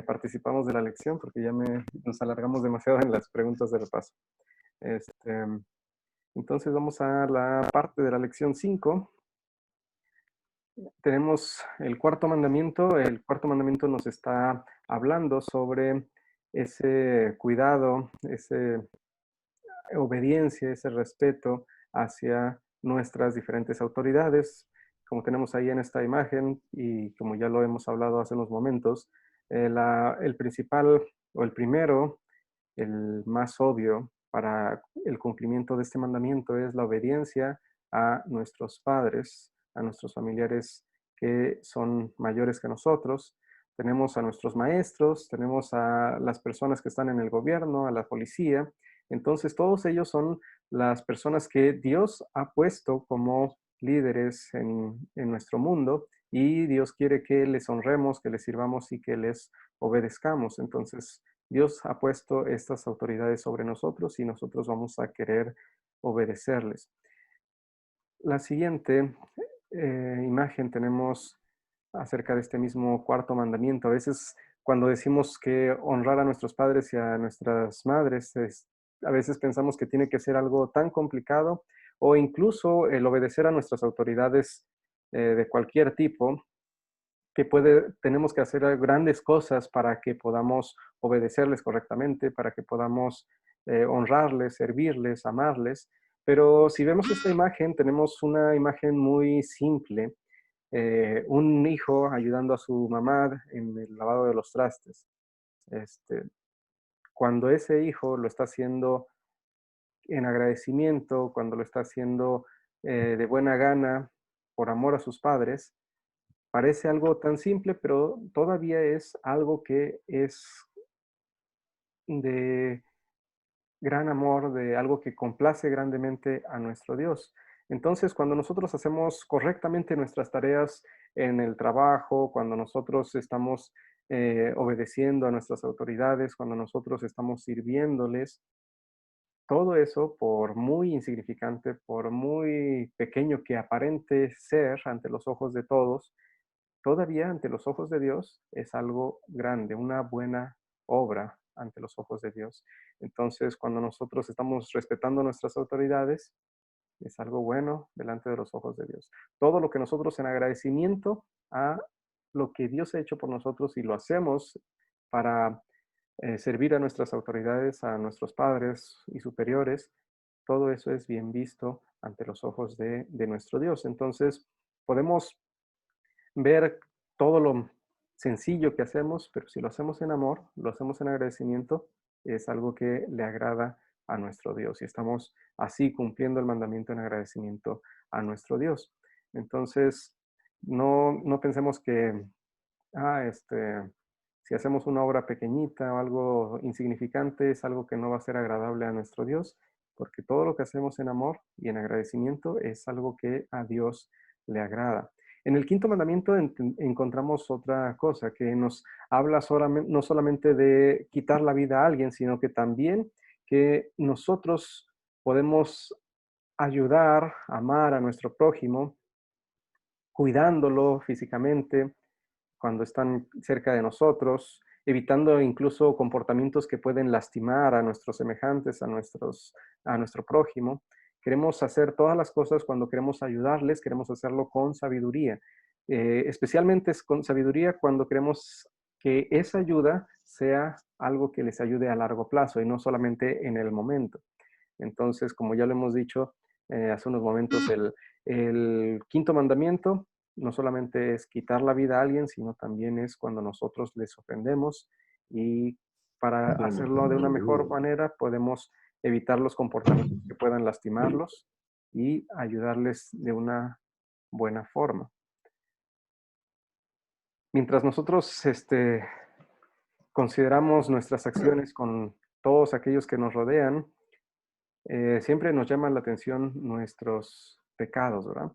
participamos de la lección, porque ya nos alargamos demasiado en las preguntas de repaso. Entonces vamos a la parte de la lección 5. Tenemos el cuarto mandamiento. El cuarto mandamiento nos está hablando sobre ese cuidado, esa obediencia, ese respeto hacia nuestras diferentes autoridades. Como tenemos ahí en esta imagen y como ya lo hemos hablado hace unos momentos, el principal o el primero, el más obvio para el cumplimiento de este mandamiento es la obediencia a nuestros padres, a nuestros familiares que son mayores que nosotros. Tenemos a nuestros maestros, tenemos a las personas que están en el gobierno, a la policía. Entonces, todos ellos son las personas que Dios ha puesto como líderes en nuestro mundo y Dios quiere que les honremos, que les sirvamos y que les obedezcamos. Entonces, Dios ha puesto estas autoridades sobre nosotros y nosotros vamos a querer obedecerles. La siguiente imagen tenemos acerca de este mismo cuarto mandamiento. A veces cuando decimos que honrar a nuestros padres y a nuestras madres, a veces pensamos que tiene que ser algo tan complicado o incluso el obedecer a nuestras autoridades de cualquier tipo, que tenemos que hacer grandes cosas para que podamos obedecerles correctamente, para que podamos honrarles, servirles, amarles. Pero si vemos esta imagen, tenemos una imagen muy simple. Un hijo ayudando a su mamá en el lavado de los trastes. Cuando ese hijo lo está haciendo en agradecimiento, cuando lo está haciendo de buena gana, por amor a sus padres, parece algo tan simple, pero todavía es algo que es de gran amor, de algo que complace grandemente a nuestro Dios. Entonces, cuando nosotros hacemos correctamente nuestras tareas en el trabajo, cuando nosotros estamos obedeciendo a nuestras autoridades, cuando nosotros estamos sirviéndoles, todo eso, por muy insignificante, por muy pequeño que aparente ser ante los ojos de todos, todavía ante los ojos de Dios es algo grande, una buena obra ante los ojos de Dios. Entonces, cuando nosotros estamos respetando nuestras autoridades, es algo bueno delante de los ojos de Dios. Todo lo que nosotros en agradecimiento a lo que Dios ha hecho por nosotros y lo hacemos para servir a nuestras autoridades, a nuestros padres y superiores, todo eso es bien visto ante los ojos de nuestro Dios. Entonces, podemos ver todo lo sencillo que hacemos, pero si lo hacemos en amor, lo hacemos en agradecimiento, es algo que le agrada a nuestro Dios y estamos así cumpliendo el mandamiento en agradecimiento a nuestro Dios. Entonces, no pensemos que, si hacemos una obra pequeñita o algo insignificante, es algo que no va a ser agradable a nuestro Dios, porque todo lo que hacemos en amor y en agradecimiento es algo que a Dios le agrada. En el quinto mandamiento encontramos otra cosa que nos habla no solamente de quitar la vida a alguien, sino que también que nosotros podemos ayudar, amar a nuestro prójimo, cuidándolo físicamente cuando están cerca de nosotros, evitando incluso comportamientos que pueden lastimar a nuestros semejantes, a nuestro prójimo. Queremos hacer todas las cosas cuando queremos ayudarles, queremos hacerlo con sabiduría. Especialmente es con sabiduría cuando queremos que esa ayuda sea algo que les ayude a largo plazo y no solamente en el momento. Entonces, como ya lo hemos dicho hace unos momentos, el quinto mandamiento no solamente es quitar la vida a alguien, sino también es cuando nosotros les ofendemos y para hacerlo de una mejor manera podemos evitar los comportamientos que puedan lastimarlos y ayudarles de una buena forma. Mientras nosotros consideramos nuestras acciones con todos aquellos que nos rodean, siempre nos llaman la atención nuestros pecados, ¿verdad?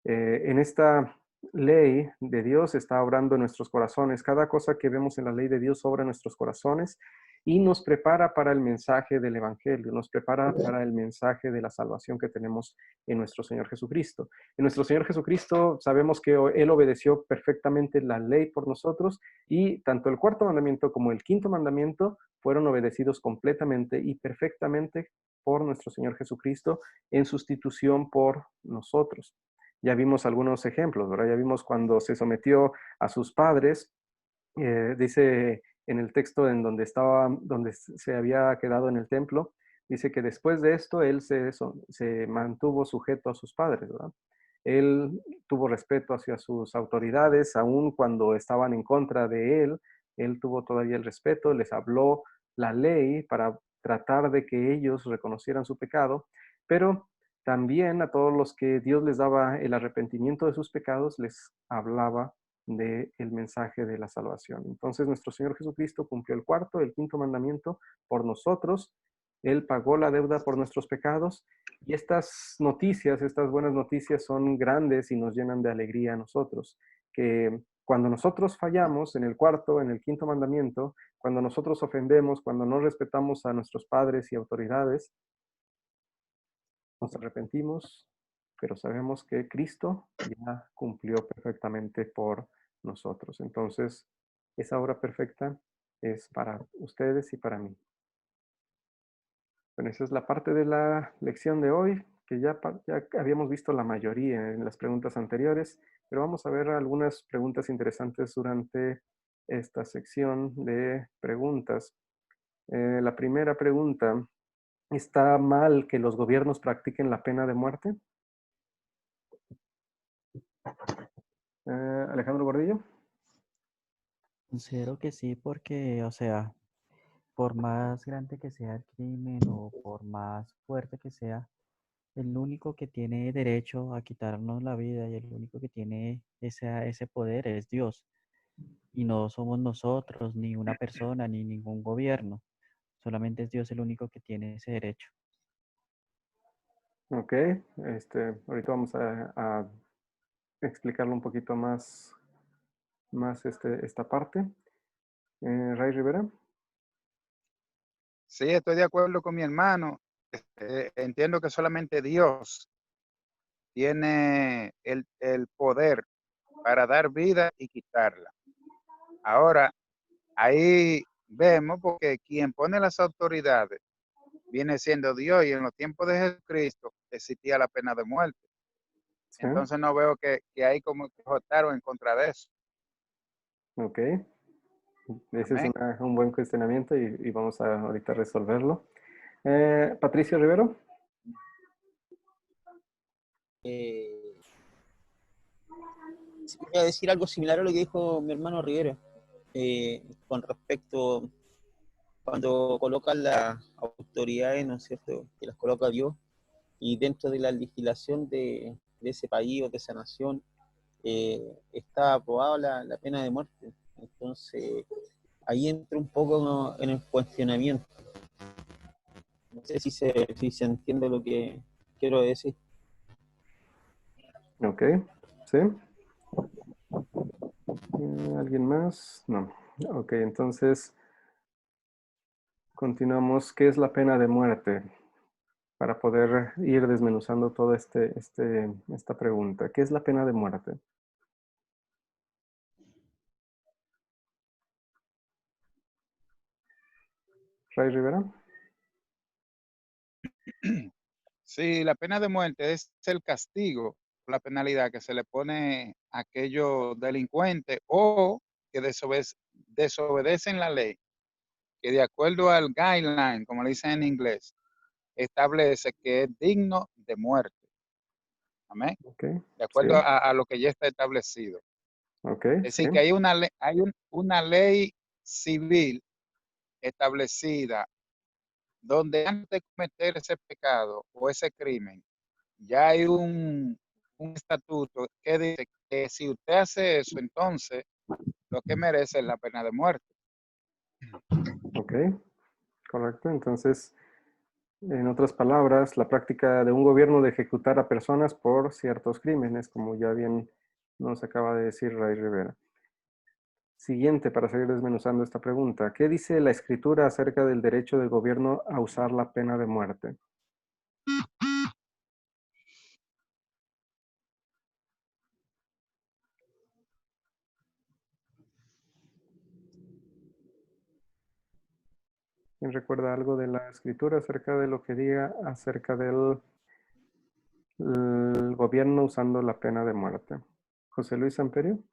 En esta ley de Dios está obrando en nuestros corazones. Cada cosa que vemos en la ley de Dios obra en nuestros corazones y nos prepara para el mensaje del Evangelio, nos prepara para el mensaje de la salvación que tenemos en nuestro Señor Jesucristo. En nuestro Señor Jesucristo sabemos que Él obedeció perfectamente la ley por nosotros y tanto el cuarto mandamiento como el quinto mandamiento fueron obedecidos completamente y perfectamente por nuestro Señor Jesucristo en sustitución por nosotros. Ya vimos algunos ejemplos, ¿verdad? Ya vimos cuando se sometió a sus padres, dice en el texto en donde se había quedado en el templo, dice que después de esto él se mantuvo sujeto a sus padres, ¿verdad? Él tuvo respeto hacia sus autoridades, aun cuando estaban en contra de él tuvo todavía el respeto, les habló la ley para tratar de que ellos reconocieran su pecado, pero también a todos los que Dios les daba el arrepentimiento de sus pecados, les hablaba del mensaje de la salvación. Entonces nuestro Señor Jesucristo cumplió el cuarto, el quinto mandamiento por nosotros. Él pagó la deuda por nuestros pecados y estas noticias, estas buenas noticias son grandes y nos llenan de alegría a nosotros, que cuando nosotros fallamos en el cuarto, en el quinto mandamiento, cuando nosotros ofendemos, cuando no respetamos a nuestros padres y autoridades, nos arrepentimos, pero sabemos que Cristo ya cumplió perfectamente por nosotros. Entonces, esa obra perfecta es para ustedes y para mí. Bueno, esa es la parte de la lección de hoy, que ya habíamos visto la mayoría en las preguntas anteriores, pero vamos a ver algunas preguntas interesantes durante esta sección de preguntas. La primera pregunta: ¿está mal que los gobiernos practiquen la pena de muerte? Alejandro Gordillo. Considero que sí, porque, o sea, por más grande que sea el crimen o por más fuerte que sea, el único que tiene derecho a quitarnos la vida y el único que tiene ese poder es Dios. Y no somos nosotros, ni una persona, ni ningún gobierno. Solamente es Dios el único que tiene ese derecho. Ok, ahorita vamos a explicarlo un poquito más esta parte. Ray Rivera. Sí, estoy de acuerdo con mi hermano. Entiendo que solamente Dios tiene el poder para dar vida y quitarla. Ahora, ahí vemos porque quien pone las autoridades viene siendo Dios y en los tiempos de Jesucristo existía la pena de muerte. Sí. Entonces no veo que hay como que votaron en contra de eso. Ok. Ese es un buen cuestionamiento y vamos a ahorita resolverlo. Patricio Rivero. Voy a decir algo similar a lo que dijo mi hermano Rivera con respecto cuando colocan las autoridades, ¿no es cierto?, que las coloca Dios, y dentro de la legislación de ese país o de esa nación está aprobada la pena de muerte. Entonces, ahí entra un poco en el cuestionamiento. No sé si se entiende lo que quiero decir. Ok, ¿sí? ¿Alguien más? No. Ok, entonces continuamos. ¿Qué es la pena de muerte? Para poder ir desmenuzando toda esta pregunta. ¿Qué es la pena de muerte? Ray Rivera. Sí, la pena de muerte es el castigo, la penalidad que se le pone a aquellos delincuentes o que desobedecen la ley, que de acuerdo al guideline, como le dicen en inglés, establece que es digno de muerte. Amén. Okay. De acuerdo Sí. a lo que ya está establecido. Ok, Es decir, sí. que hay una ley civil establecida donde antes de cometer ese pecado o ese crimen, ya hay un estatuto que dice que si usted hace eso, entonces lo que merece es la pena de muerte. Ok, correcto. Entonces, en otras palabras, la práctica de un gobierno de ejecutar a personas por ciertos crímenes, como ya bien nos acaba de decir Ray Rivera. Siguiente, para seguir desmenuzando esta pregunta. ¿Qué dice la Escritura acerca del derecho del gobierno a usar la pena de muerte? ¿Quién recuerda algo de la Escritura acerca de lo que diga acerca del gobierno usando la pena de muerte? José Luis Amperio.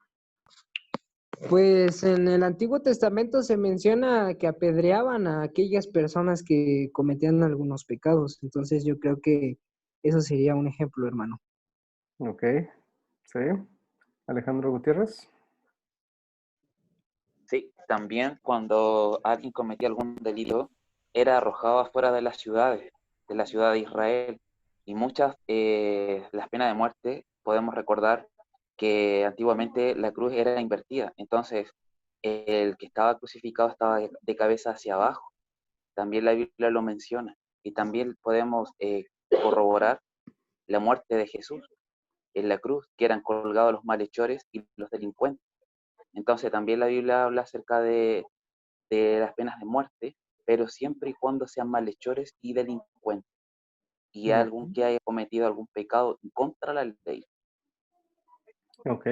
Pues en el Antiguo Testamento se menciona que apedreaban a aquellas personas que cometían algunos pecados. Entonces yo creo que eso sería un ejemplo, hermano. Ok, sí. Alejandro Gutiérrez. Sí, también cuando alguien cometía algún delito, era arrojado afuera de las ciudades, de la ciudad de Israel. Y muchas, las penas de muerte, podemos recordar que antiguamente la cruz era invertida. Entonces, el que estaba crucificado estaba de cabeza hacia abajo. También la Biblia lo menciona. Y también podemos corroborar la muerte de Jesús en la cruz, que eran colgados los malhechores y los delincuentes. Entonces también la Biblia habla acerca de las penas de muerte, pero siempre y cuando sean malhechores y delincuentes, y algún que haya cometido algún pecado en contra de la ley. Ok.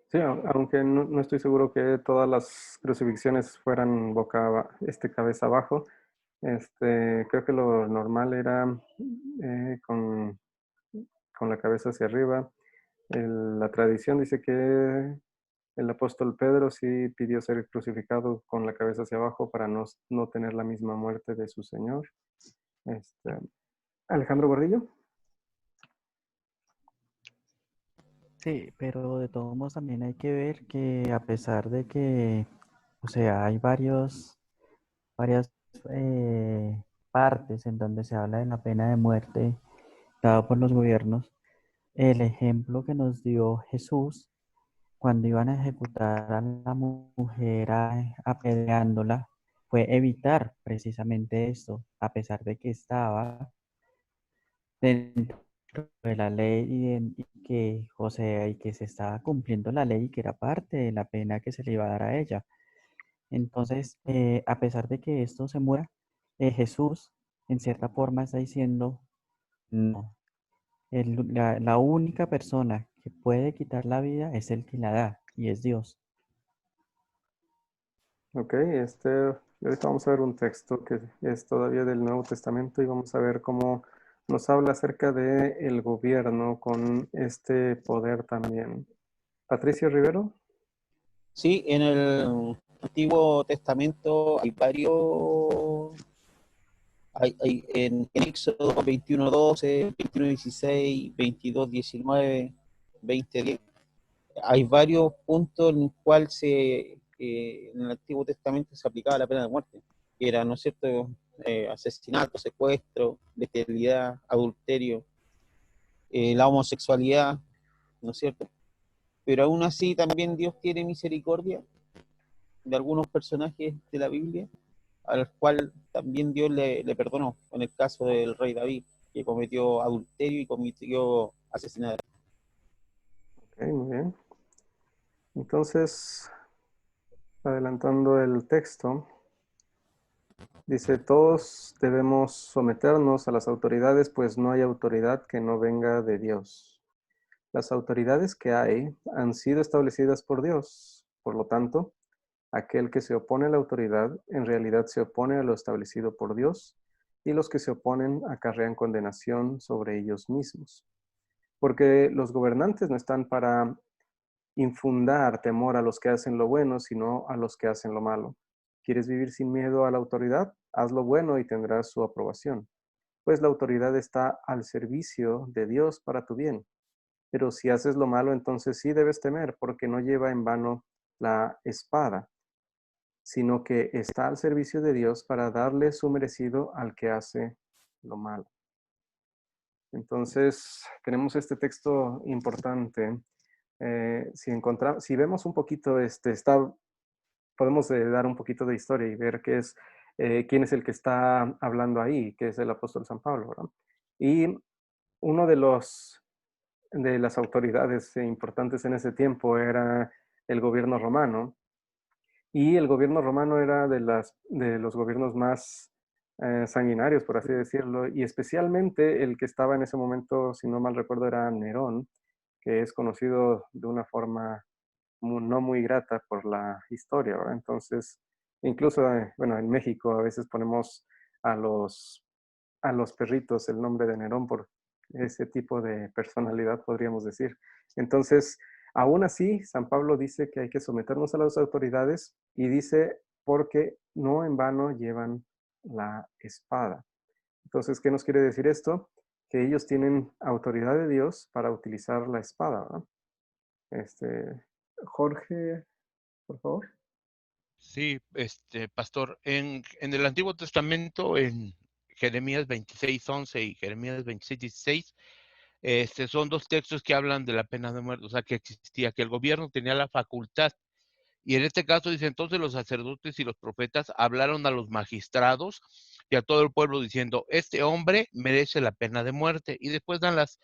Sí, aunque no estoy seguro que todas las crucifixiones fueran cabeza abajo. Creo que lo normal era con la cabeza hacia arriba. La tradición dice que el apóstol Pedro sí pidió ser crucificado con la cabeza hacia abajo para no tener la misma muerte de su Señor. Alejandro Gordillo. Sí, pero de todos modos también hay que ver que a pesar de que, o sea, hay varias partes en donde se habla de la pena de muerte dada por los gobiernos, el ejemplo que nos dio Jesús cuando iban a ejecutar a la mujer apedreándola fue evitar precisamente esto, a pesar de que estaba dentro de la ley y que, o sea, y que se estaba cumpliendo la ley y que era parte de la pena que se le iba a dar a ella. Entonces, a pesar de que esto se muera, Jesús en cierta forma está diciendo, no, la única persona que puede quitar la vida es el que la da y es Dios. Ok, ahorita vamos a ver un texto que es todavía del Nuevo Testamento y vamos a ver cómo nos habla acerca de el gobierno con este poder también. Patricio Rivero. Sí, en el Antiguo Testamento hay varios, en Éxodo 21:12, 21:16, 22:19, 20:10. Hay varios puntos en los cuales en el Antiguo Testamento se aplicaba la pena de muerte. que era, ¿no es cierto?, asesinato, secuestro, bestialidad, adulterio, la homosexualidad, ¿no es cierto? Pero aún así también Dios tiene misericordia de algunos personajes de la Biblia, al cual también Dios le perdonó, en el caso del rey David, que cometió adulterio y cometió asesinato. Ok, muy bien. Entonces, adelantando el texto, dice, todos debemos someternos a las autoridades, pues no hay autoridad que no venga de Dios. Las autoridades que hay han sido establecidas por Dios. Por lo tanto, aquel que se opone a la autoridad en realidad se opone a lo establecido por Dios, y los que se oponen acarrean condenación sobre ellos mismos. Porque los gobernantes no están para infundar temor a los que hacen lo bueno, sino a los que hacen lo malo. ¿Quieres vivir sin miedo a la autoridad? Haz lo bueno y tendrás su aprobación, pues la autoridad está al servicio de Dios para tu bien. Pero si haces lo malo, entonces sí debes temer, porque no lleva en vano la espada, sino que está al servicio de Dios para darle su merecido al que hace lo malo. Entonces, tenemos este texto importante. Si vemos un poquito, podemos dar un poquito de historia y ver quién es el que está hablando ahí, que es el apóstol San Pablo, ¿verdad? Y uno de las autoridades importantes en ese tiempo era el gobierno romano, y el gobierno romano era de los gobiernos más sanguinarios, por así decirlo, y especialmente el que estaba en ese momento, si no mal recuerdo, era Nerón, que es conocido de una forma no muy grata por la historia, ¿verdad? Entonces, incluso, bueno, en México a veces ponemos a los perritos el nombre de Nerón por ese tipo de personalidad, podríamos decir. Entonces, aún así, San Pablo dice que hay que someternos a las autoridades y dice, porque no en vano llevan la espada. Entonces, ¿qué nos quiere decir esto? Que ellos tienen autoridad de Dios para utilizar la espada, ¿verdad? Jorge, por favor. Sí, pastor, en el Antiguo Testamento, en Jeremías 26:11 y Jeremías 26:16, son dos textos que hablan de la pena de muerte, o sea, que existía, que el gobierno tenía la facultad. Y en este caso dice, entonces los sacerdotes y los profetas hablaron a los magistrados y a todo el pueblo diciendo, este hombre merece la pena de muerte. Y después dan las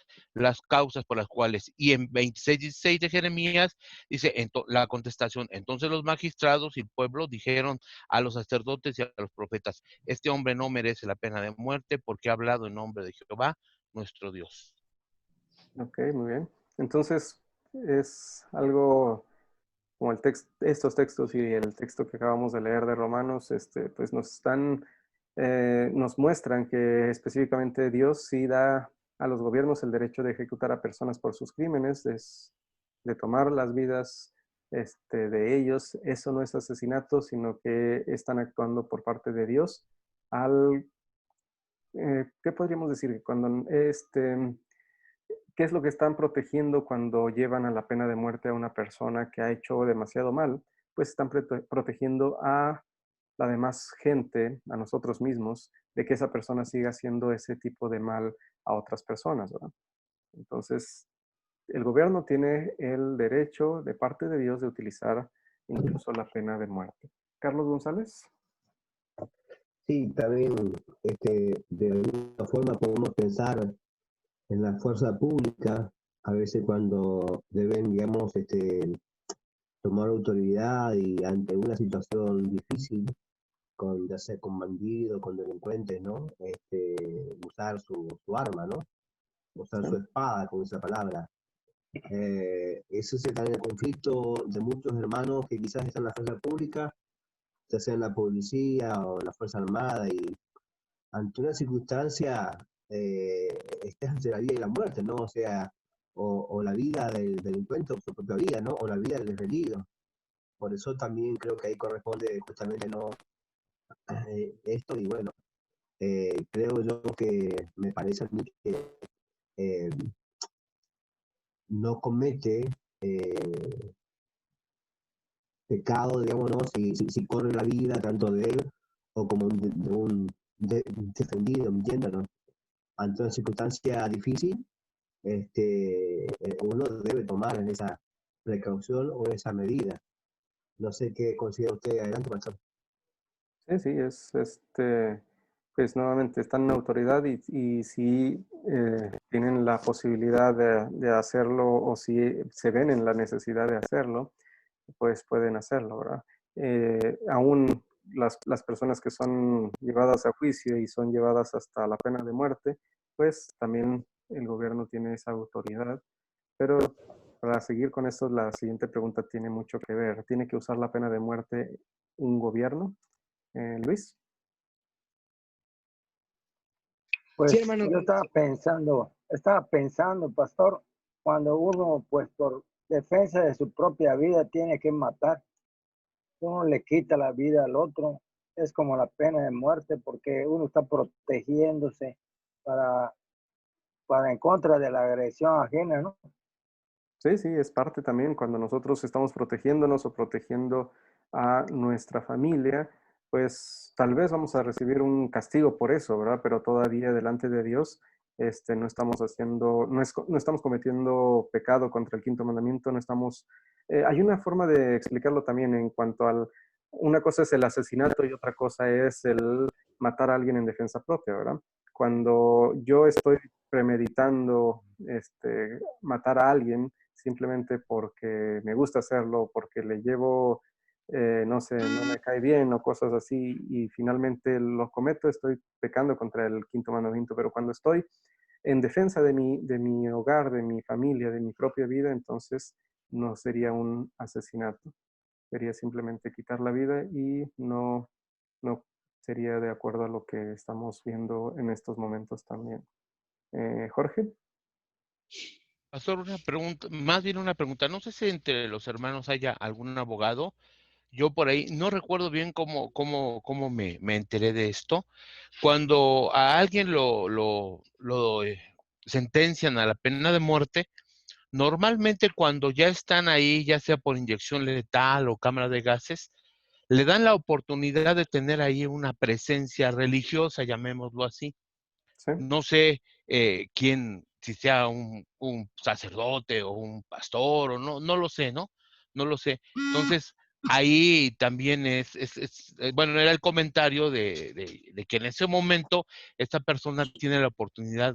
causas por las cuales. Y en 26:16 de Jeremías dice la contestación, entonces los magistrados y el pueblo dijeron a los sacerdotes y a los profetas, este hombre no merece la pena de muerte porque ha hablado en nombre de Jehová, nuestro Dios. Ok, muy bien. Entonces, es algo como estos textos y el texto que acabamos de leer de Romanos, pues nos muestran que específicamente Dios sí da a los gobiernos el derecho de ejecutar a personas por sus crímenes, de tomar las vidas de ellos. Eso no es asesinato, sino que están actuando por parte de Dios ¿qué podríamos decir? ¿Qué es lo que están protegiendo cuando llevan a la pena de muerte a una persona que ha hecho demasiado mal? Pues están protegiendo a la demás gente, a nosotros mismos, de que esa persona siga haciendo ese tipo de mal a otras personas, ¿verdad? Entonces, el gobierno tiene el derecho de parte de Dios de utilizar incluso la pena de muerte. Carlos González. Sí, también de alguna forma podemos pensar en la fuerza pública, a veces cuando deben, digamos, tomar autoridad y ante una situación difícil, ya sea con bandidos, con delincuentes, ¿no? Usar su arma, ¿no? Usar su espada, con esa palabra. Eso es también el conflicto de muchos hermanos que quizás están en la fuerza pública, ya sea en la policía o en la Fuerza Armada, y ante una circunstancia estás entre la vida y la muerte, ¿no? O sea, o la vida del delincuente o su propia vida, ¿no? O la vida del herido. Por eso también creo que ahí corresponde justamente no esto, y bueno, creo yo que me parece a mí que eh, no comete pecado, digamos, ¿no? Si corre la vida tanto de él o como defendido, ¿entiendes? Ante una circunstancia difícil, uno debe tomar esa precaución o esa medida. No sé qué considera usted. Adelante, pastor. Sí, sí, pues nuevamente están en autoridad y si tienen la posibilidad de hacerlo o si se ven en la necesidad de hacerlo, pues pueden hacerlo, ¿verdad? Aún las personas que son llevadas a juicio y son llevadas hasta la pena de muerte, pues también el gobierno tiene esa autoridad. Pero para seguir con esto, la siguiente pregunta tiene mucho que ver. ¿Tiene que usar la pena de muerte un gobierno? Luis. Pues Sí, hermano. yo estaba pensando, pastor, cuando uno, pues por defensa de su propia vida, tiene que matar, uno le quita la vida al otro, es como la pena de muerte, porque uno está protegiéndose para, para en contra de la agresión ajena, ¿no? Sí, sí, es parte también cuando nosotros estamos protegiéndonos o protegiendo a nuestra familia, pues tal vez vamos a recibir un castigo por eso, ¿verdad? Pero todavía delante de Dios, no estamos haciendo, no estamos cometiendo pecado contra el quinto mandamiento, no estamos, hay una forma de explicarlo también en cuanto una cosa es el asesinato y otra cosa es el matar a alguien en defensa propia, ¿verdad? Cuando yo estoy premeditando, matar a alguien, simplemente porque me gusta hacerlo, porque le llevo, no sé, no me cae bien o cosas así, y finalmente lo cometo, estoy pecando contra el quinto mandamiento. Pero cuando estoy en defensa de mi hogar, de mi familia, de mi propia vida, entonces no sería un asesinato, sería simplemente quitar la vida y no sería de acuerdo a lo que estamos viendo en estos momentos también. Jorge. Pastor, una pregunta, más bien una pregunta. No sé si entre los hermanos haya algún abogado. Yo por ahí no recuerdo bien cómo me enteré de esto. Cuando a alguien lo sentencian a la pena de muerte, normalmente cuando ya están ahí, ya sea por inyección letal o cámara de gases, le dan la oportunidad de tener ahí una presencia religiosa, llamémoslo así. Sí. No sé quién, si sea un sacerdote o un pastor, o no lo sé, ¿no? No lo sé. Entonces, ahí también bueno, era el comentario de que en ese momento esta persona tiene la oportunidad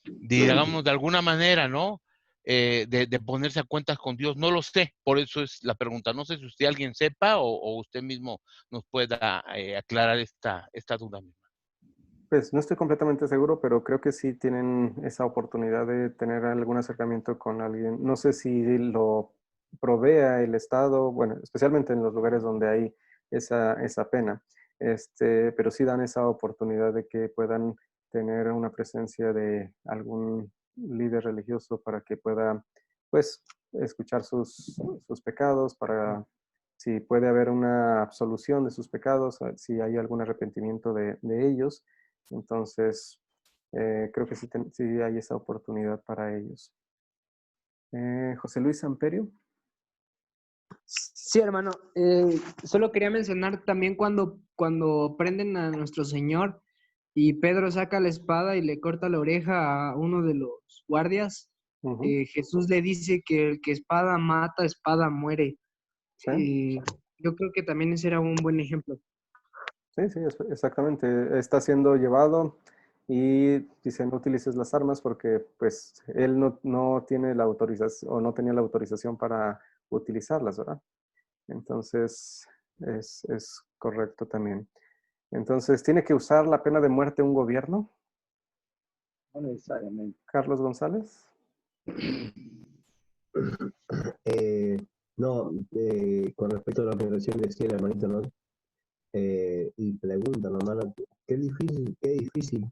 digamos, de alguna manera, ¿no? De ponerse a cuentas con Dios. No lo sé, por eso es la pregunta. No sé si usted alguien sepa o usted mismo nos pueda aclarar esta duda. Pues no estoy completamente seguro, pero creo que sí tienen esa oportunidad de tener algún acercamiento con alguien. No sé si lo provea el Estado, bueno, especialmente en los lugares donde hay esa pena, pero sí dan esa oportunidad de que puedan tener una presencia de algún líder religioso para que pueda, pues, escuchar sus pecados, para si puede haber una absolución de sus pecados, si hay algún arrepentimiento de ellos. Entonces, creo que sí hay esa oportunidad para ellos. José Luis Amperio. Sí, hermano. Solo quería mencionar también cuando prenden a nuestro Señor y Pedro saca la espada y le corta la oreja a uno de los guardias. Jesús le dice que el que espada mata, espada muere. Sí. Yo creo que también ese era un buen ejemplo. Sí, sí, exactamente. Está siendo llevado y dice no utilices las armas porque pues él no tiene la autorización o no tenía la autorización para utilizarlas, ¿verdad? Entonces es correcto también. Entonces, ¿tiene que usar la pena de muerte un gobierno? No necesariamente. Carlos González. No, con respecto a lo que recién decía el hermanito, ¿no? Y pregunta, hermano, qué difícil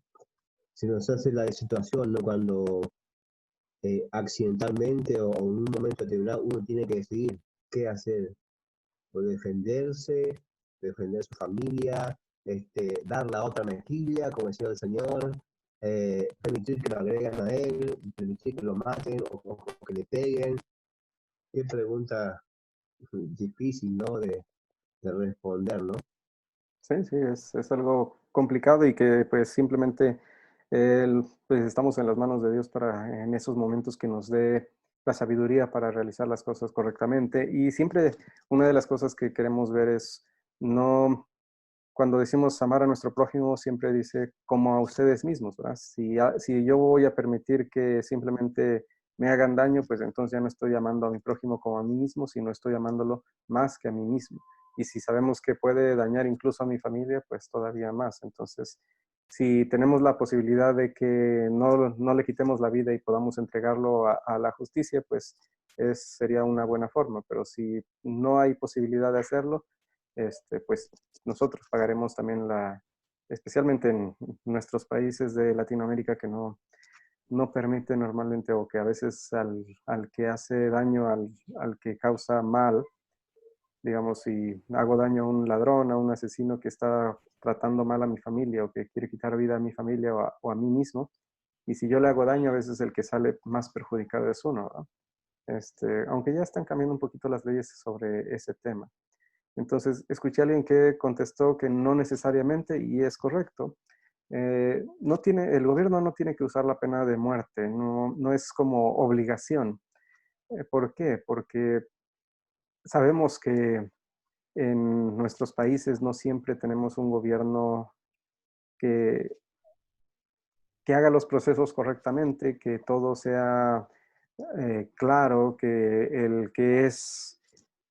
se nos hace la situación, ¿no? Cuando accidentalmente o en un momento determinado uno tiene que decidir qué hacer, o defenderse, defender su familia, dar la otra mejilla, como decía el Señor, permitir que lo agreguen a él, permitir que lo maten o que le peguen. Qué pregunta difícil, ¿no? De responder, ¿no? Sí, sí, es algo complicado y que pues simplemente pues estamos en las manos de Dios para en esos momentos que nos dé la sabiduría para realizar las cosas correctamente. Y siempre una de las cosas que queremos ver es no, cuando decimos amar a nuestro prójimo, siempre dice como a ustedes mismos, ¿verdad? Si yo voy a permitir que simplemente me hagan daño, pues entonces ya no estoy amando a mi prójimo como a mí mismo, sino estoy amándolo más que a mí mismo. Y si sabemos que puede dañar incluso a mi familia, pues todavía más. Entonces, si tenemos la posibilidad de que no le quitemos la vida y podamos entregarlo a la justicia, pues sería una buena forma. Pero si no hay posibilidad de hacerlo, pues nosotros pagaremos también especialmente en nuestros países de Latinoamérica que no permite normalmente o que a veces al que hace daño, al que causa mal, digamos, si hago daño a un ladrón, a un asesino que está tratando mal a mi familia o que quiere quitar vida a mi familia o a mí mismo, y si yo le hago daño, a veces el que sale más perjudicado es uno, ¿no? Aunque ya están cambiando un poquito las leyes sobre ese tema. Entonces, escuché a alguien que contestó que no necesariamente, y es correcto, el gobierno no tiene que usar la pena de muerte, no es como obligación. ¿Por qué? Porque sabemos que en nuestros países no siempre tenemos un gobierno que, que haga los procesos correctamente, que todo sea claro, que el que es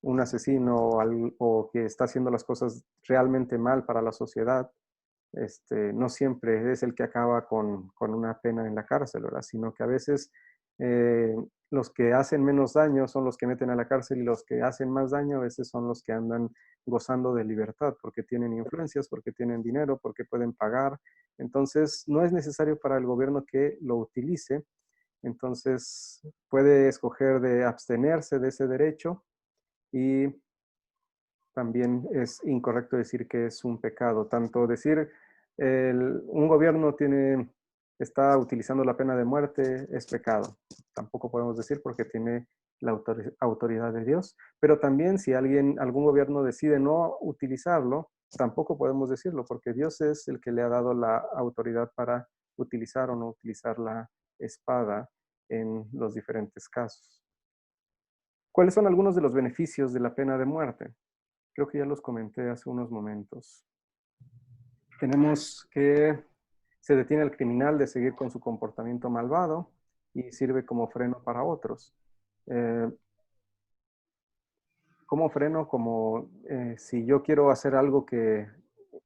un asesino o que está haciendo las cosas realmente mal para la sociedad, no siempre es el que acaba con una pena en la cárcel, ¿verdad? Sino que a veces eh, los que hacen menos daño son los que meten a la cárcel y los que hacen más daño a veces son los que andan gozando de libertad porque tienen influencias, porque tienen dinero, porque pueden pagar. Entonces, no es necesario para el gobierno que lo utilice. Entonces, puede escoger de abstenerse de ese derecho y también es incorrecto decir que es un pecado. Tanto decir un gobierno está utilizando la pena de muerte es pecado. Tampoco podemos decir porque tiene la autoridad de Dios. Pero también si algún gobierno decide no utilizarlo, tampoco podemos decirlo porque Dios es el que le ha dado la autoridad para utilizar o no utilizar la espada en los diferentes casos. ¿Cuáles son algunos de los beneficios de la pena de muerte? Creo que ya los comenté hace unos momentos. Tenemos que se detiene al criminal de seguir con su comportamiento malvado y sirve como freno para otros. ¿Cómo freno? Como si yo quiero hacer algo que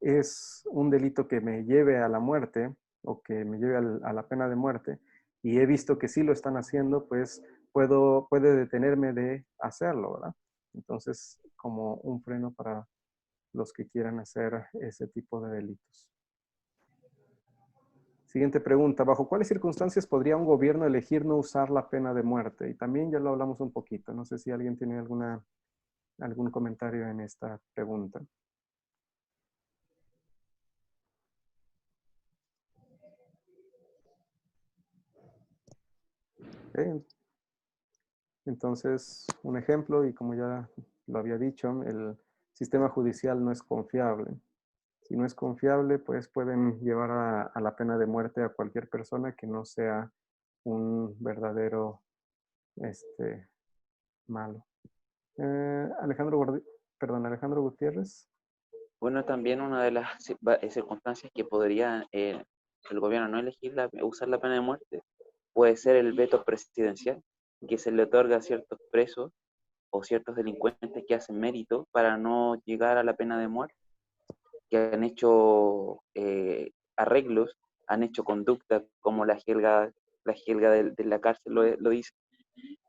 es un delito que me lleve a la muerte o que me lleve a la pena de muerte y he visto que sí lo están haciendo, pues puede detenerme de hacerlo, ¿verdad? Entonces, como un freno para los que quieran hacer ese tipo de delitos. Siguiente pregunta, ¿bajo cuáles circunstancias podría un gobierno elegir no usar la pena de muerte? Y también ya lo hablamos un poquito, no sé si alguien tiene algún comentario en esta pregunta. Okay. Entonces, un ejemplo, y como ya lo había dicho, el sistema judicial no es confiable. Si no es confiable, pues pueden llevar a la pena de muerte a cualquier persona que no sea un verdadero malo. Alejandro Gutiérrez. Bueno, también una de las circunstancias que podría el gobierno no elegir usar la pena de muerte puede ser el veto presidencial, que se le otorga a ciertos presos o ciertos delincuentes que hacen mérito para no llegar a la pena de muerte, que han hecho arreglos, han hecho conductas como la jerga de la cárcel lo dice,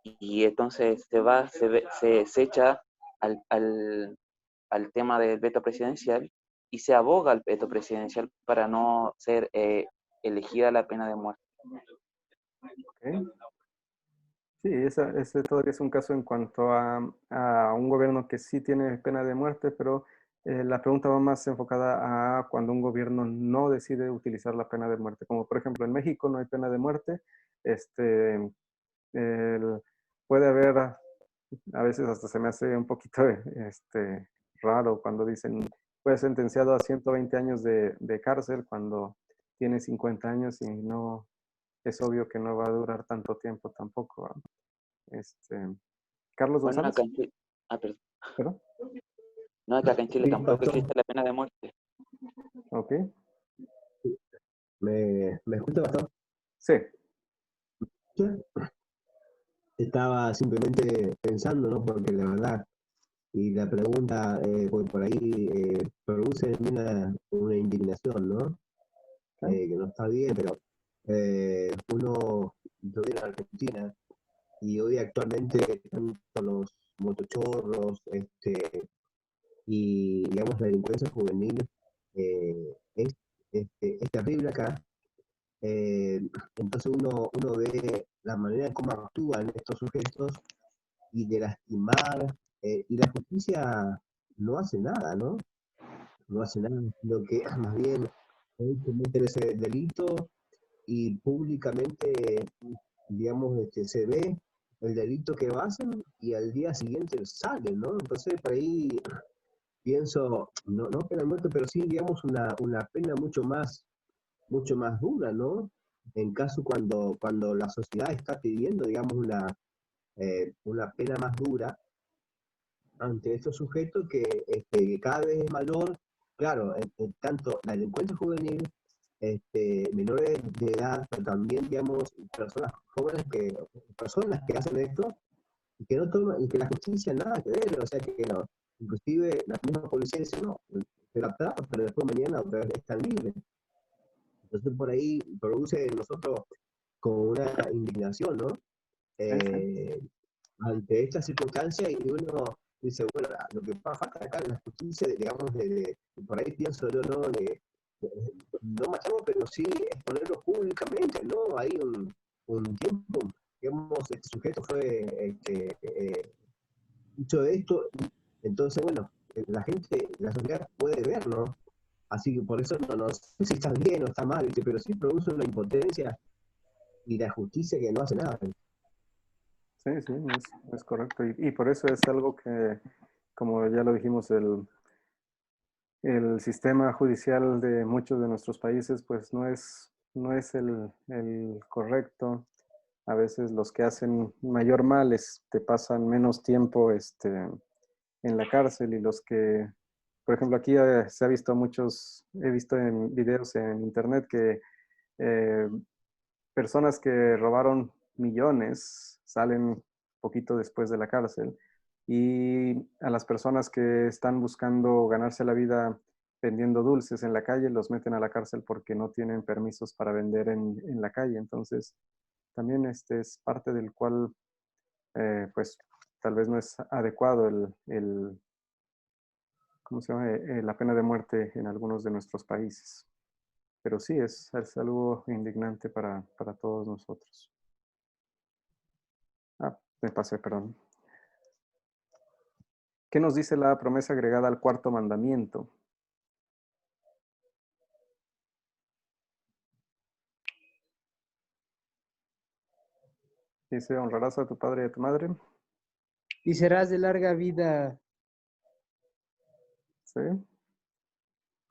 y entonces se echa al tema del veto presidencial y se aboga al veto presidencial para no ser elegida la pena de muerte. Okay. Sí, ese todavía es un caso en cuanto a un gobierno que sí tiene pena de muerte, pero la pregunta va más enfocada a cuando un gobierno no decide utilizar la pena de muerte. Como por ejemplo en México no hay pena de muerte, puede haber, a veces hasta se me hace un poquito raro cuando dicen fue sentenciado a 120 años de cárcel cuando tiene 50 años y no, es obvio que no va a durar tanto tiempo tampoco. Carlos Bueno, González. acá en Chile, perdón. ¿Perdón? No, que acá en Chile Sí, tampoco pastor. existe la pena de muerte. Ok. ¿Me escucha, pastor? Sí. Estaba simplemente pensando, ¿no? Porque la verdad, y la pregunta por ahí produce una indignación, ¿no? Que no está bien, pero yo vivo en Argentina y hoy actualmente tanto los motochorros y, digamos, la delincuencia juvenil es terrible acá. Entonces uno ve la manera en cómo actúan estos sujetos y de lastimar, y la justicia no hace nada, ¿no? No hace nada, lo que más bien hoy cometen ese delito y públicamente, digamos, se ve el delito que hacen y al día siguiente sale, ¿no? Entonces, por ahí pienso, no pena de muerte, pero sí, digamos, una pena mucho más dura, ¿no? En caso cuando la sociedad está pidiendo, digamos, una pena más dura ante estos sujetos que cada vez es mayor, claro, tanto la delincuencia juvenil, menores de edad, pero también, digamos, personas jóvenes personas que hacen esto y que no toman, y que la justicia nada que ver, o sea que no, inclusive la misma policía dice, no, se la atrapa, pero después mañana otra vez están libres. Entonces por ahí produce en nosotros como una indignación, ¿no? Ante esta circunstancia y uno dice, bueno, lo que falta acá en la justicia, digamos, por ahí pienso yo, ¿no? No matamos, pero sí exponerlo públicamente, ¿no? Hay un tiempo, digamos, este sujeto fue hecho de esto, entonces, bueno, la sociedad puede verlo, así que por eso no sé si está bien o está mal, ¿viste? Pero sí produce una impotencia y la justicia que no hace nada. Sí, es correcto. Y por eso es algo que, como ya lo dijimos, el sistema judicial de muchos de nuestros países, pues no es el correcto. A veces los que hacen mayor mal te pasan menos tiempo en la cárcel y los que, por ejemplo, aquí se ha visto he visto en videos en internet que eh, personas que robaron millones salen poquito después de la cárcel y a las personas que están buscando ganarse la vida vendiendo dulces en la calle los meten a la cárcel porque no tienen permisos para vender en la calle. Entonces, también es parte del cual, pues, tal vez no es adecuado ¿cómo se llama? La pena de muerte en algunos de nuestros países. Pero sí, es algo indignante para todos nosotros. Me pasé, perdón. ¿Qué nos dice la promesa agregada al cuarto mandamiento? Dice, honrarás a tu padre y a tu madre. Y serás de larga vida. Sí.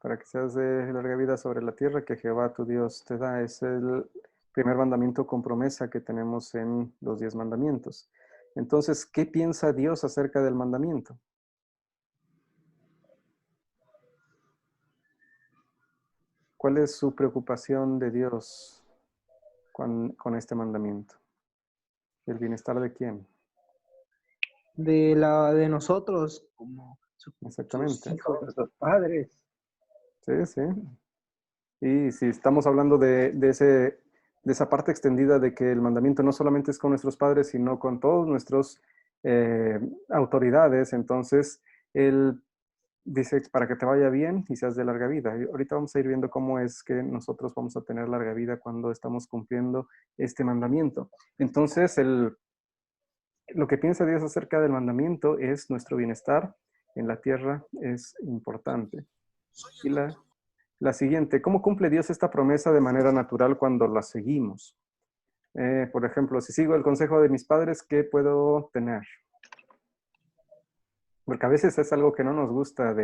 Para que seas de larga vida sobre la tierra que Jehová tu Dios te da. Es el primer mandamiento con promesa que tenemos en los 10 mandamientos. Entonces, ¿qué piensa Dios acerca del mandamiento? ¿Cuál es su preocupación de Dios con este mandamiento? ¿El bienestar de quién? De nosotros, como Exactamente. hijos. Nuestros padres. Sí, sí. Y si estamos hablando de esa parte extendida de que el mandamiento no solamente es con nuestros padres, sino con todos nuestros autoridades, entonces él dice para que te vaya bien y seas de larga vida. Y ahorita vamos a ir viendo cómo es que nosotros vamos a tener larga vida cuando estamos cumpliendo este mandamiento. Entonces, lo que piensa Dios acerca del mandamiento es nuestro bienestar en la tierra es importante. Y la siguiente, ¿cómo cumple Dios esta promesa de manera natural cuando la seguimos? Por ejemplo, si sigo el consejo de mis padres, ¿qué puedo tener? Porque a veces es algo que no nos gusta,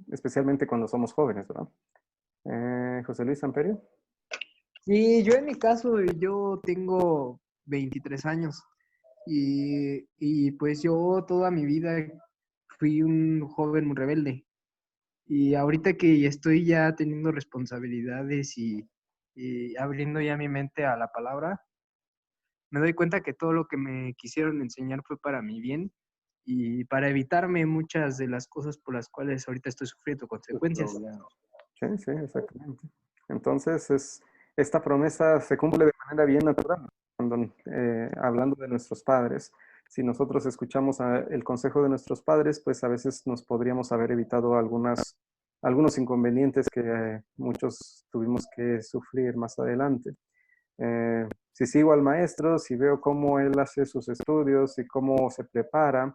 especialmente cuando somos jóvenes, ¿verdad? José Luis Amperio. Sí, yo en mi caso, yo tengo 23 años y pues yo toda mi vida fui un joven muy rebelde. Y ahorita que estoy ya teniendo responsabilidades y abriendo ya mi mente a la palabra, me doy cuenta que todo lo que me quisieron enseñar fue para mi bien y para evitarme muchas de las cosas por las cuales ahorita estoy sufriendo consecuencias. Sí, sí, exactamente. Entonces, esta promesa se cumple de manera bien natural. Cuando, hablando de nuestros padres, si nosotros escuchamos el consejo de nuestros padres, pues a veces nos podríamos haber evitado algunos inconvenientes que muchos tuvimos que sufrir más adelante. Si sigo al maestro, si veo cómo él hace sus estudios y cómo se prepara,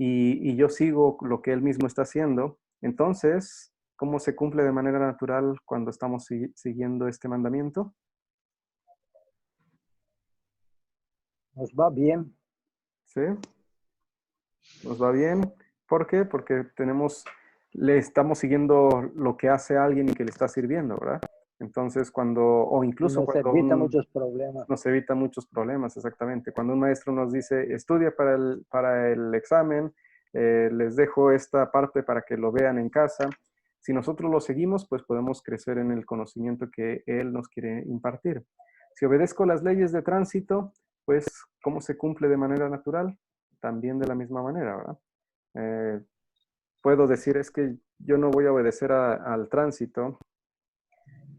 y yo sigo lo que él mismo está haciendo, entonces, ¿cómo se cumple de manera natural cuando estamos siguiendo este mandamiento? Nos va bien. ¿Sí? Nos va bien. ¿Por qué? Porque le estamos siguiendo lo que hace alguien y que le está sirviendo, ¿verdad? Entonces, o incluso Nos cuando evita muchos problemas. nos evita muchos problemas, exactamente. Cuando un maestro nos dice, estudia para el examen, les dejo esta parte para que lo vean en casa. Si nosotros lo seguimos, pues podemos crecer en el conocimiento que él nos quiere impartir. Si obedezco las leyes de tránsito, pues, ¿cómo se cumple de manera natural? También de la misma manera, ¿verdad? Puedo decir, es que yo no voy a obedecer al tránsito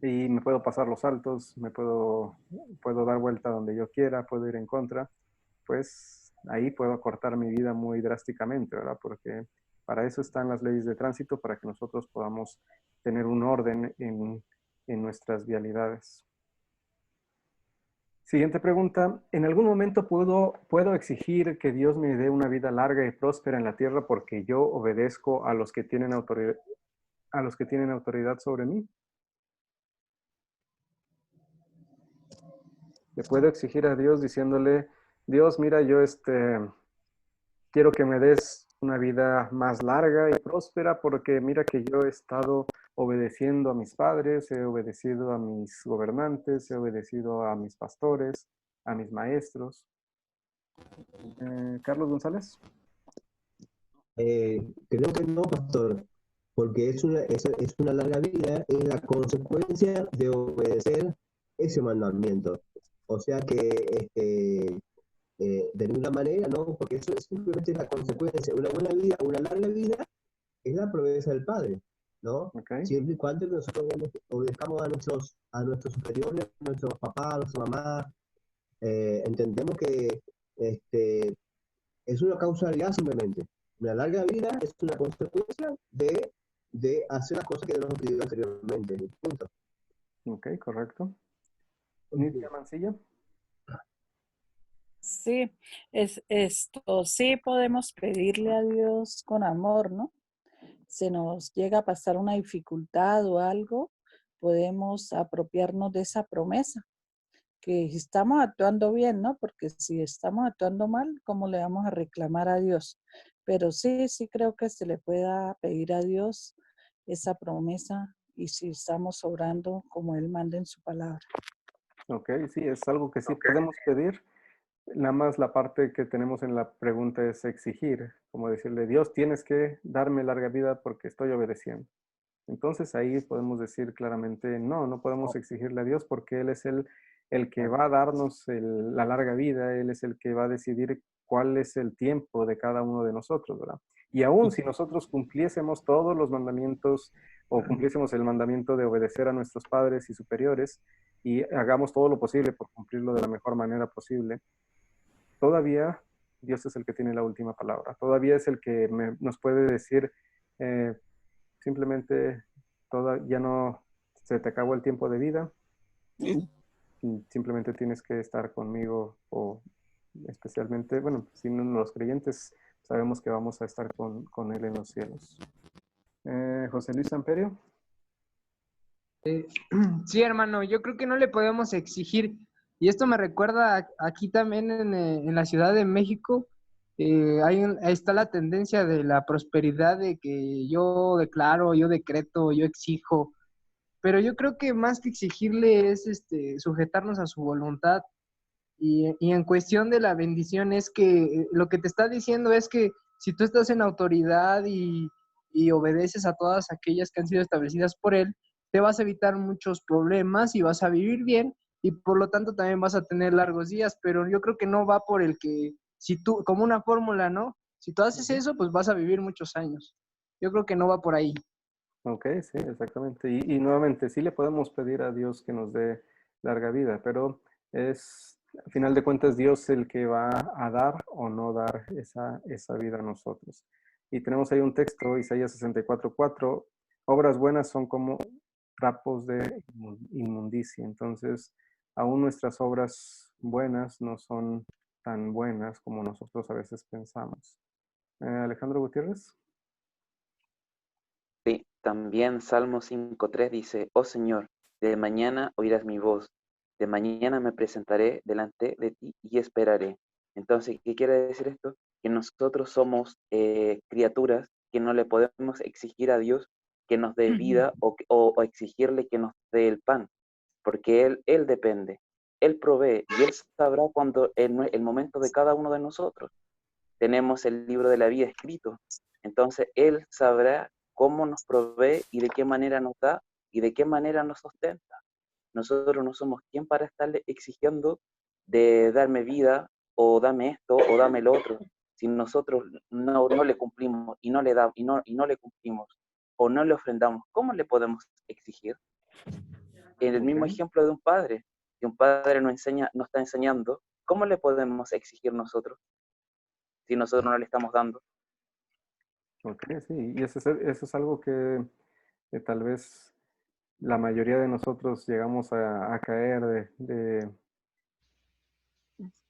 y me puedo pasar los saltos, puedo dar vuelta donde yo quiera, puedo ir en contra, pues ahí puedo acortar mi vida muy drásticamente, ¿verdad? Porque para eso están las leyes de tránsito, para que nosotros podamos tener un orden en nuestras vialidades. Siguiente pregunta. ¿En algún momento puedo exigir que Dios me dé una vida larga y próspera en la tierra porque yo obedezco a los que tienen autoridad sobre mí? Le puedo exigir a Dios diciéndole, Dios, mira, yo quiero que me des una vida más larga y próspera porque mira que yo he estado obedeciendo a mis padres, he obedecido a mis gobernantes, he obedecido a mis pastores, a mis maestros. Carlos González. Creo que no, pastor, porque es una larga vida, es la consecuencia de obedecer ese mandamiento. O sea que de ninguna manera, ¿no? Porque eso es simplemente la consecuencia. Una buena vida, una larga vida, es la promesa del Padre, ¿no? Okay. Siempre y cuando nosotros obedezcamos a nuestros superiores, a nuestros papás, a nuestra mamá, entendemos que es una causalidad simplemente. Una larga vida es una consecuencia de hacer las cosas que nos hemos pedido anteriormente. Punto. Ok, correcto. Nidia Mancilla. Sí, es esto, sí podemos pedirle a Dios con amor, ¿no? Se nos llega a pasar una dificultad o algo, podemos apropiarnos de esa promesa, que estamos actuando bien, ¿no? Porque si estamos actuando mal, ¿cómo le vamos a reclamar a Dios? Pero sí creo que se le pueda pedir a Dios esa promesa y si estamos obrando como Él manda en su palabra. Ok, sí, es algo que sí podemos pedir. Nada más la parte que tenemos en la pregunta es exigir, como decirle, Dios, tienes que darme larga vida porque estoy obedeciendo. Entonces ahí podemos decir claramente, no podemos exigirle a Dios porque Él es el que va a darnos la larga vida, Él es el que va a decidir cuál es el tiempo de cada uno de nosotros, ¿verdad? Y aún si nosotros cumpliésemos todos los mandamientos o cumpliésemos el mandamiento de obedecer a nuestros padres y superiores y hagamos todo lo posible por cumplirlo de la mejor manera posible, todavía Dios es el que tiene la última palabra. Todavía es el que nos puede decir, simplemente ya no se te acabó el tiempo de vida. Simplemente tienes que estar conmigo o especialmente, bueno, si no, los creyentes sabemos que vamos a estar con Él en los cielos. José Luis Amperio. Sí, hermano, yo creo que no le podemos exigir. Y esto me recuerda aquí también en la Ciudad de México. ahí está la tendencia de la prosperidad, de que yo declaro, yo decreto, yo exijo, pero yo creo que más que exigirle es sujetarnos a su voluntad. Y en cuestión de la bendición es que lo que te está diciendo es que si tú estás en autoridad y obedeces a todas aquellas que han sido establecidas por él, te vas a evitar muchos problemas y vas a vivir bien y por lo tanto también vas a tener largos días, pero yo creo que no va por el que, si tú, como una fórmula, ¿no? Si tú haces eso, pues vas a vivir muchos años. Yo creo que no va por ahí. Ok, sí, exactamente. Y nuevamente, sí le podemos pedir a Dios que nos dé larga vida, pero es, al final de cuentas, Dios el que va a dar o no dar esa vida a nosotros. Y tenemos ahí un texto, Isaías 64:4, obras buenas son como trapos de inmundicia. Entonces, aún nuestras obras buenas no son tan buenas como nosotros a veces pensamos. Alejandro Gutiérrez. Sí, también Salmo 5:3 dice, oh Señor, de mañana oirás mi voz, de mañana me presentaré delante de ti y esperaré. Entonces, ¿qué quiere decir esto? Que nosotros somos criaturas que no le podemos exigir a Dios que nos dé vida o exigirle que nos dé el pan, porque Él depende, Él provee y Él sabrá cuando el momento de cada uno de nosotros. Tenemos el libro de la vida escrito, entonces Él sabrá cómo nos provee y de qué manera nos da y de qué manera nos sustenta. Nosotros no somos quien para estarle exigiendo de darme vida o dame esto o dame lo otro. Si nosotros no le cumplimos y no le damos y no le cumplimos o no le ofrendamos, ¿cómo le podemos exigir? En el mismo ejemplo de un padre, que un padre nos está enseñando, ¿cómo le podemos exigir nosotros si nosotros no le estamos dando? Ok, sí, y eso es algo que tal vez la mayoría de nosotros llegamos a caer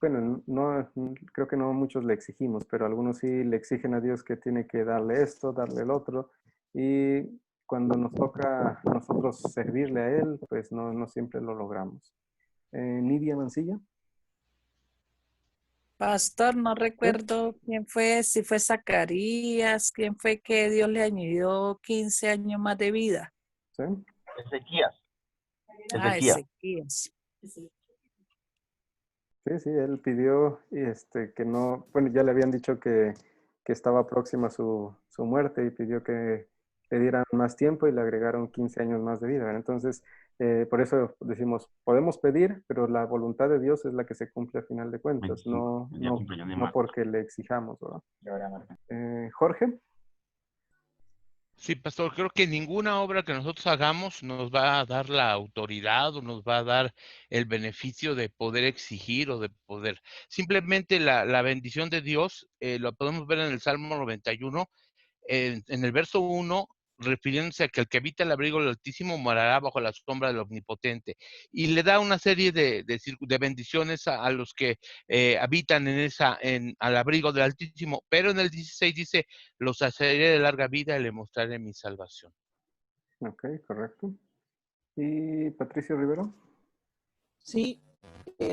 bueno, no, creo que no muchos le exigimos, pero algunos sí le exigen a Dios que tiene que darle esto, darle el otro, y cuando nos toca a nosotros servirle a Él, pues no siempre lo logramos. Nidia Mancilla. Pastor, no ¿Sí? recuerdo quién fue, si fue Zacarías, quién fue que Dios le añadió 15 años más de vida. ¿Sí? Ezequías. Ah, Ezequías. Sí, él pidió que no, bueno, ya le habían dicho que estaba próxima su muerte y pidió que le dieran más tiempo y le agregaron 15 años más de vida, ¿verdad? Entonces, por eso decimos, podemos pedir, pero la voluntad de Dios es la que se cumple a final de cuentas, 25, no, ya no, cumpleaños de no Marta. porque le exijamos, ¿verdad? Y ahora Marta. Jorge. Sí, pastor, creo que ninguna obra que nosotros hagamos nos va a dar la autoridad o nos va a dar el beneficio de poder exigir o de poder. Simplemente la bendición de Dios, lo podemos ver en el Salmo 91, en el verso 1, refiriéndose a que el que habita el abrigo del Altísimo morará bajo la sombra del Omnipotente. Y le da una serie de bendiciones a los que habitan al abrigo del Altísimo. Pero en el 16 dice, los haceré de larga vida y le mostraré mi salvación. Ok, correcto. ¿Y Patricio Rivero? Sí,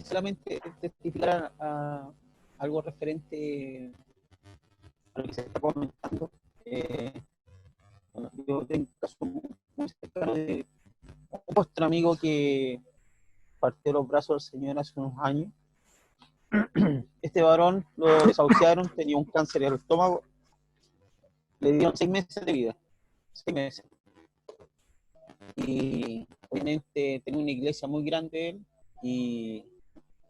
solamente testificar a algo referente a lo que se está comentando. Bueno, yo tengo un caso muy cercano de otro amigo que partió los brazos del Señor hace unos años. Este varón lo desahuciaron, tenía un cáncer del estómago, le dieron 6 meses de vida, 6 meses. Y obviamente tenía una iglesia muy grande él, y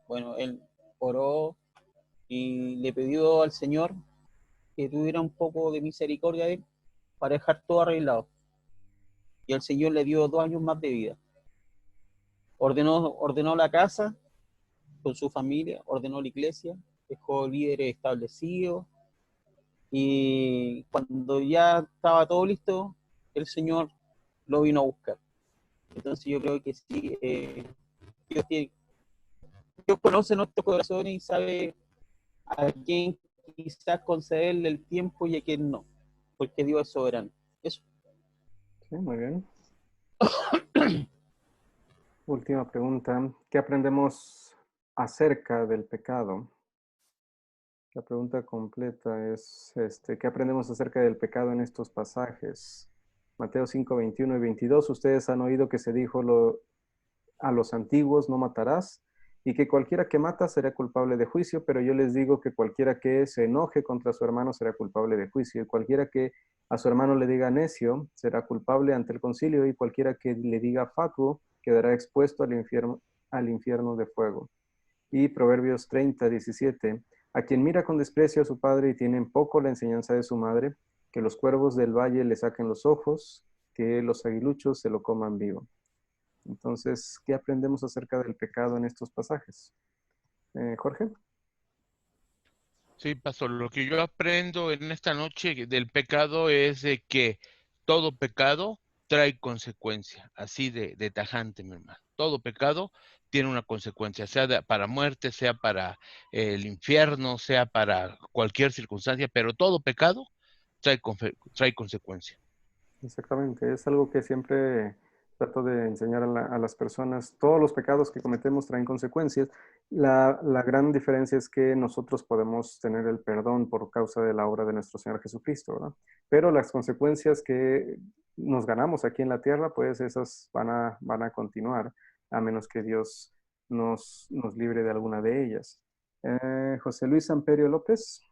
bueno, él oró y le pidió al Señor que tuviera un poco de misericordia de él para dejar todo arreglado. Y el Señor le dio 2 años más de vida. Ordenó la casa con su familia, ordenó la iglesia, dejó líderes establecidos, y cuando ya estaba todo listo, el Señor lo vino a buscar. Entonces yo creo que sí, Dios conoce nuestros corazones y sabe a quién quizás concederle el tiempo y a quién no, porque Dios es soberano. Eso. Sí, muy bien. Última pregunta. ¿Qué aprendemos acerca del pecado? La pregunta completa es, ¿qué aprendemos acerca del pecado en estos pasajes? Mateo 5, 21 y 22. Ustedes han oído que se dijo a los antiguos, no matarás, y que cualquiera que mata será culpable de juicio, pero yo les digo que cualquiera que se enoje contra su hermano será culpable de juicio, y cualquiera que a su hermano le diga necio será culpable ante el concilio, y cualquiera que le diga fatuo quedará expuesto al infierno de fuego. Y Proverbios 30, 17. A quien mira con desprecio a su padre y tiene en poco la enseñanza de su madre, que los cuervos del valle le saquen los ojos, que los aguiluchos se lo coman vivo. Entonces, ¿qué aprendemos acerca del pecado en estos pasajes? Jorge. Sí, pastor, lo que yo aprendo en esta noche del pecado es de que todo pecado trae consecuencia, así de tajante, mi hermano. Todo pecado tiene una consecuencia, sea para muerte, sea para el infierno, sea para cualquier circunstancia, pero todo pecado trae consecuencia. Exactamente, es algo que siempre trato de enseñar a las personas. Todos los pecados que cometemos traen consecuencias. La gran diferencia es que nosotros podemos tener el perdón por causa de la obra de nuestro Señor Jesucristo, ¿verdad? Pero las consecuencias que nos ganamos aquí en la tierra, pues esas van a continuar, a menos que Dios nos libre de alguna de ellas. José Luis Amperio López.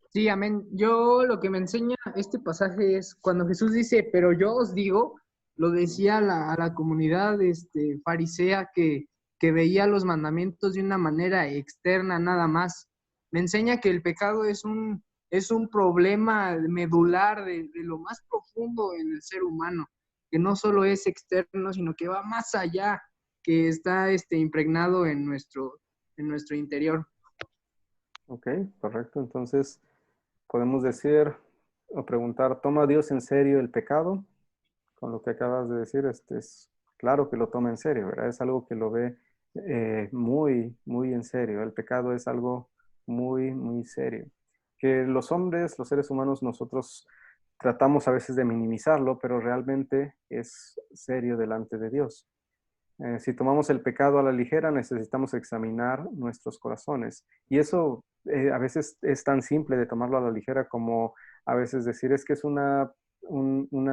Sí, amén. Yo lo que me enseña este pasaje es cuando Jesús dice, pero yo os digo, lo decía a la comunidad farisea que veía los mandamientos de una manera externa nada más. Me enseña que el pecado es un problema medular de lo más profundo en el ser humano, que no solo es externo, sino que va más allá, que está impregnado en nuestro interior. Ok, correcto. Entonces, podemos decir o preguntar, ¿toma Dios en serio el pecado? Con lo que acabas de decir, es claro que lo toma en serio, ¿verdad? Es algo que lo ve muy, muy en serio. El pecado es algo muy, muy serio. Que los hombres, los seres humanos, nosotros tratamos a veces de minimizarlo, pero realmente es serio delante de Dios. Si tomamos el pecado a la ligera, necesitamos examinar nuestros corazones. Y eso a veces es tan simple de tomarlo a la ligera como a veces decir es que es una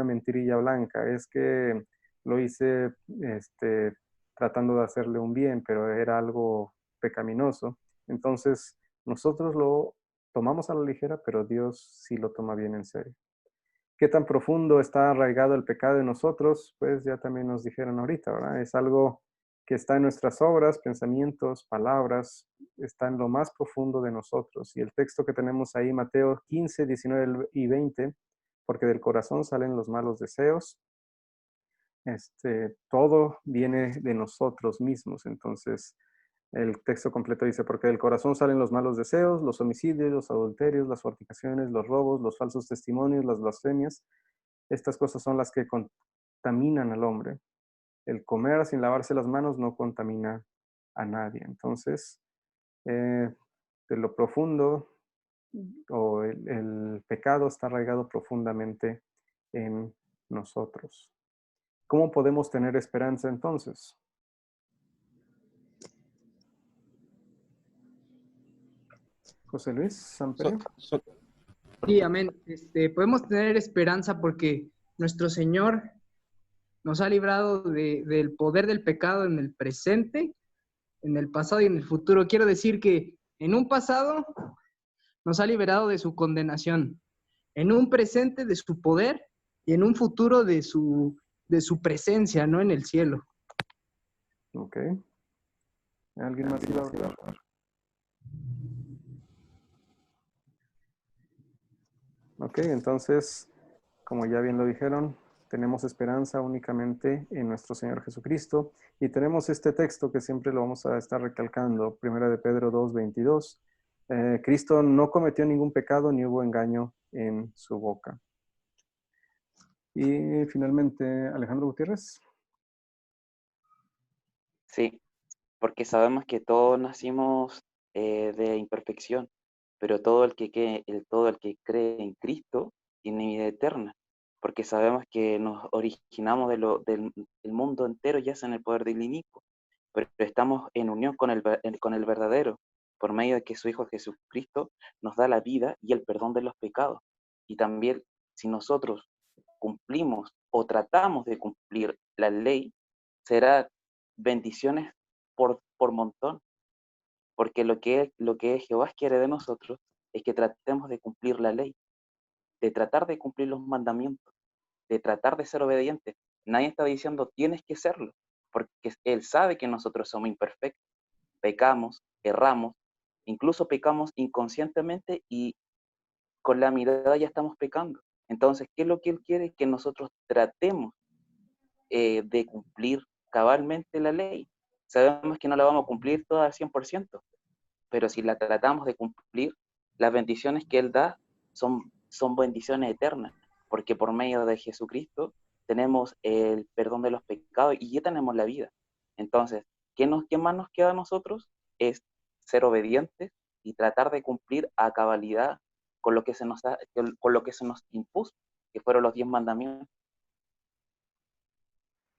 mentirilla blanca, es que lo hice tratando de hacerle un bien, pero era algo pecaminoso. Entonces, nosotros lo tomamos a la ligera, pero Dios sí lo toma bien en serio. ¿Qué tan profundo está arraigado el pecado en nosotros? Pues ya también nos dijeron ahorita, ¿verdad? Es algo que está en nuestras obras, pensamientos, palabras, está en lo más profundo de nosotros. Y el texto que tenemos ahí, Mateo 15, 19 y 20, porque del corazón salen los malos deseos, todo viene de nosotros mismos. Entonces, el texto completo dice, porque del corazón salen los malos deseos, los homicidios, los adulterios, las fornicaciones, los robos, los falsos testimonios, las blasfemias. Estas cosas son las que contaminan al hombre. El comer sin lavarse las manos no contamina a nadie. Entonces, de lo profundo o el pecado está arraigado profundamente en nosotros. ¿Cómo podemos tener esperanza entonces? José Luis Samperio. Sí, amén. Podemos tener esperanza porque nuestro Señor nos ha librado del poder del pecado en el presente, en el pasado y en el futuro. Quiero decir que en un pasado nos ha liberado de su condenación, en un presente de su poder y en un futuro de su presencia, ¿no? En el cielo. Ok. ¿Alguien más iba a hablar? Ok, entonces, como ya bien lo dijeron, tenemos esperanza únicamente en nuestro Señor Jesucristo y tenemos este texto que siempre lo vamos a estar recalcando, 1 de Pedro 2, 22. Cristo no cometió ningún pecado ni hubo engaño en su boca. Y finalmente, Alejandro Gutiérrez. Sí, porque sabemos que todos nacimos de imperfección, pero todo el que cree en Cristo tiene vida eterna, porque sabemos que nos originamos del mundo entero ya sea en el poder del inicuo, pero estamos en unión con el verdadero, por medio de que su Hijo Jesucristo nos da la vida y el perdón de los pecados. Y también si nosotros cumplimos o tratamos de cumplir la ley, será bendiciones por montón, porque lo que Jehová quiere de nosotros es que tratemos de cumplir la ley, de tratar de cumplir los mandamientos, de tratar de ser obedientes. Nadie está diciendo tienes que serlo, porque Él sabe que nosotros somos imperfectos, pecamos, erramos, incluso pecamos inconscientemente y con la mirada ya estamos pecando. Entonces, ¿qué es lo que Él quiere? Que nosotros tratemos de cumplir cabalmente la ley. Sabemos que no la vamos a cumplir toda al 100%, pero si la tratamos de cumplir, las bendiciones que Él da son bendiciones eternas, porque por medio de Jesucristo tenemos el perdón de los pecados y ya tenemos la vida. Entonces, ¿qué más nos queda a nosotros? Es ser obedientes y tratar de cumplir a cabalidad con lo que con lo que se nos impuso, que fueron los 10 mandamientos.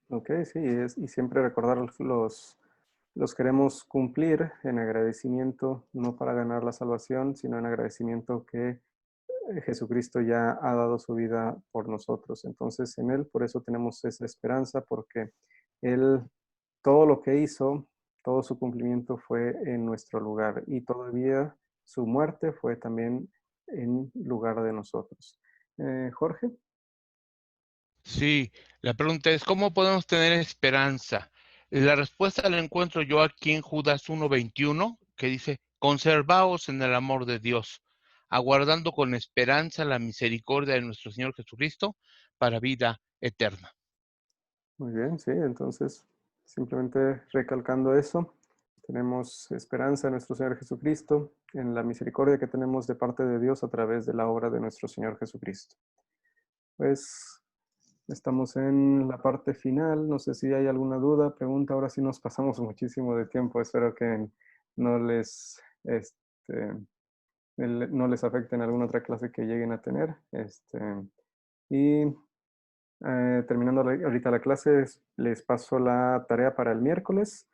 Ok, sí, y siempre recordar los queremos cumplir en agradecimiento, no para ganar la salvación, sino en agradecimiento que Jesucristo ya ha dado su vida por nosotros. Entonces, en Él, por eso tenemos esa esperanza, porque Él, todo lo que hizo, todo su cumplimiento fue en nuestro lugar y todavía su muerte fue también en lugar de nosotros. Jorge. Sí, la pregunta es, ¿cómo podemos tener esperanza? La respuesta la encuentro yo aquí en Judas 1:21, que dice, conservaos en el amor de Dios, aguardando con esperanza la misericordia de nuestro Señor Jesucristo para vida eterna. Muy bien, sí, entonces simplemente recalcando eso, tenemos esperanza en nuestro Señor Jesucristo, en la misericordia que tenemos de parte de Dios a través de la obra de nuestro Señor Jesucristo. Pues estamos en la parte final, no sé si hay alguna duda, pregunta, ahora sí nos pasamos muchísimo de tiempo, espero que no les, no les afecte en alguna otra clase que lleguen a tener. Y terminando ahorita la clase, les paso la tarea para el miércoles.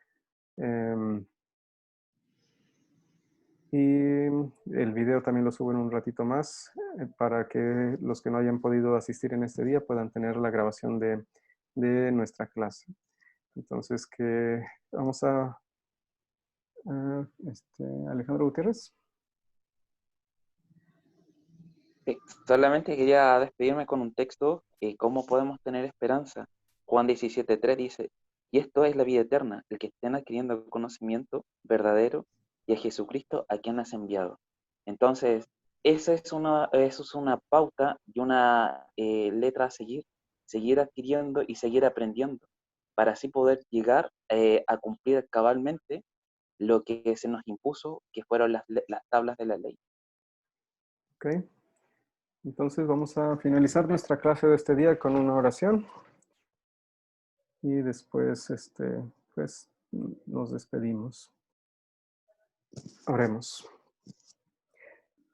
Y el video también lo subo en un ratito más para que los que no hayan podido asistir en este día puedan tener la grabación de nuestra clase. Entonces, que vamos a Alejandro Gutiérrez. Solamente quería despedirme con un texto, ¿cómo podemos tener esperanza? Juan 17:3 dice, y esto es la vida eterna, el que estén adquiriendo conocimiento verdadero y a Jesucristo a quien has enviado. Entonces, eso es una pauta y una letra a seguir adquiriendo y seguir aprendiendo, para así poder llegar a cumplir cabalmente lo que se nos impuso, que fueron las tablas de la ley. Ok. Entonces vamos a finalizar nuestra clase de este día con una oración. Y después, pues, nos despedimos. Oremos.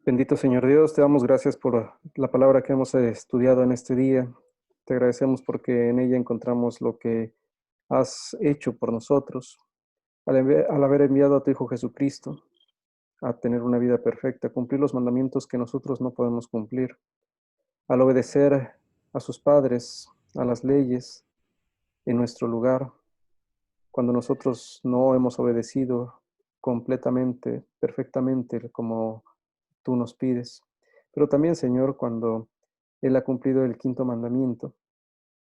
Bendito Señor Dios, te damos gracias por la palabra que hemos estudiado en este día. Te agradecemos porque en ella encontramos lo que has hecho por nosotros, al haber enviado a tu Hijo Jesucristo a tener una vida perfecta, cumplir los mandamientos que nosotros no podemos cumplir, al obedecer a sus padres, a las leyes en nuestro lugar, cuando nosotros no hemos obedecido completamente, perfectamente, como tú nos pides. Pero también, Señor, cuando Él ha cumplido el quinto mandamiento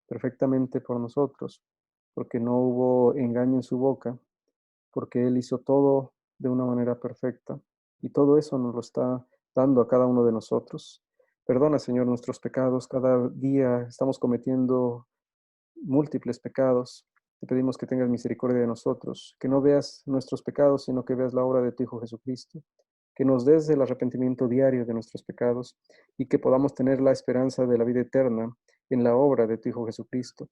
perfectamente por nosotros, porque no hubo engaño en su boca, porque Él hizo todo de una manera perfecta. Y todo eso nos lo está dando a cada uno de nosotros. Perdona, Señor, nuestros pecados. Cada día estamos cometiendo múltiples pecados. Te pedimos que tengas misericordia de nosotros, que no veas nuestros pecados, sino que veas la obra de tu Hijo Jesucristo, que nos des el arrepentimiento diario de nuestros pecados y que podamos tener la esperanza de la vida eterna en la obra de tu Hijo Jesucristo.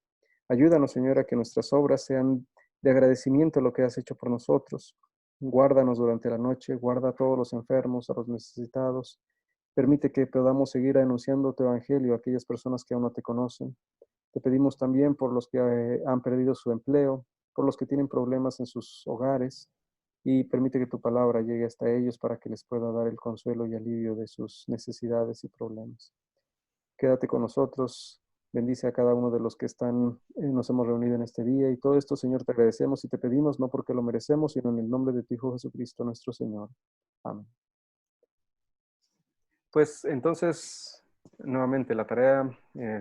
Ayúdanos, Señor, a que nuestras obras sean de agradecimiento a lo que has hecho por nosotros. Guárdanos durante la noche, guarda a todos los enfermos, a los necesitados. Permite que podamos seguir anunciando tu evangelio a aquellas personas que aún no te conocen. Te pedimos también por los que han perdido su empleo, por los que tienen problemas en sus hogares, y permite que tu palabra llegue hasta ellos para que les pueda dar el consuelo y alivio de sus necesidades y problemas. Quédate con nosotros, bendice a cada uno de los que nos hemos reunido en este día, y todo esto, Señor, te agradecemos y te pedimos, no porque lo merecemos, sino en el nombre de tu Hijo Jesucristo, nuestro Señor. Amén. Pues entonces, nuevamente la tarea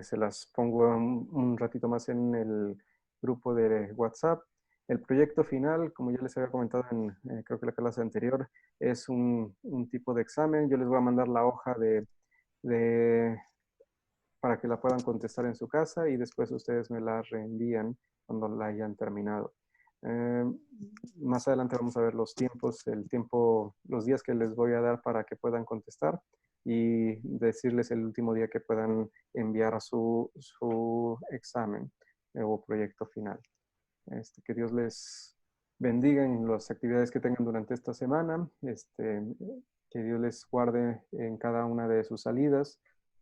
se las pongo un ratito más en el grupo de WhatsApp. El proyecto final, como ya les había comentado en creo que la clase anterior, es un tipo de examen. Yo les voy a mandar la hoja para que la puedan contestar en su casa, y después ustedes me la reenvían cuando la hayan terminado. Más adelante vamos a ver los tiempos, los días que les voy a dar para que puedan contestar, y decirles el último día que puedan enviar su examen o proyecto final. Que Dios les bendiga en las actividades que tengan durante esta semana, que Dios les guarde en cada una de sus salidas,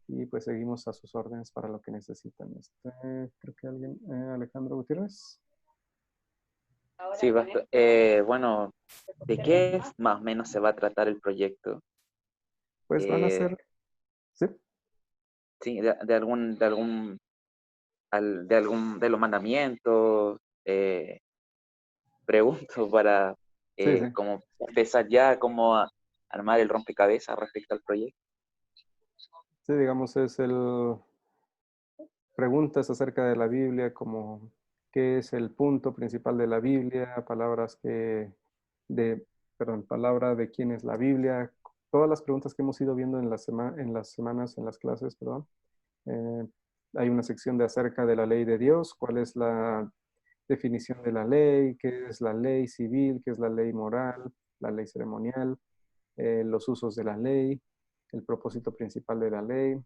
y pues seguimos a sus órdenes para lo que necesitan. Creo que Alejandro Gutiérrez. Sí, pastor. Bueno, ¿de qué más o menos se va a tratar el proyecto? Pues van a ser, ¿sí? Sí, de los mandamientos. Pregunto para Sí. como empezar ya como a armar el rompecabezas respecto al proyecto. Sí, digamos, preguntas acerca de la Biblia, como qué es el punto principal de la Biblia, palabra de quién es la Biblia, todas las preguntas que hemos ido viendo en las semanas, en las clases, perdón. Hay una sección de acerca de la ley de Dios, cuál es la definición de la ley, qué es la ley civil, qué es la ley moral, la ley ceremonial, los usos de la ley, el propósito principal de la ley.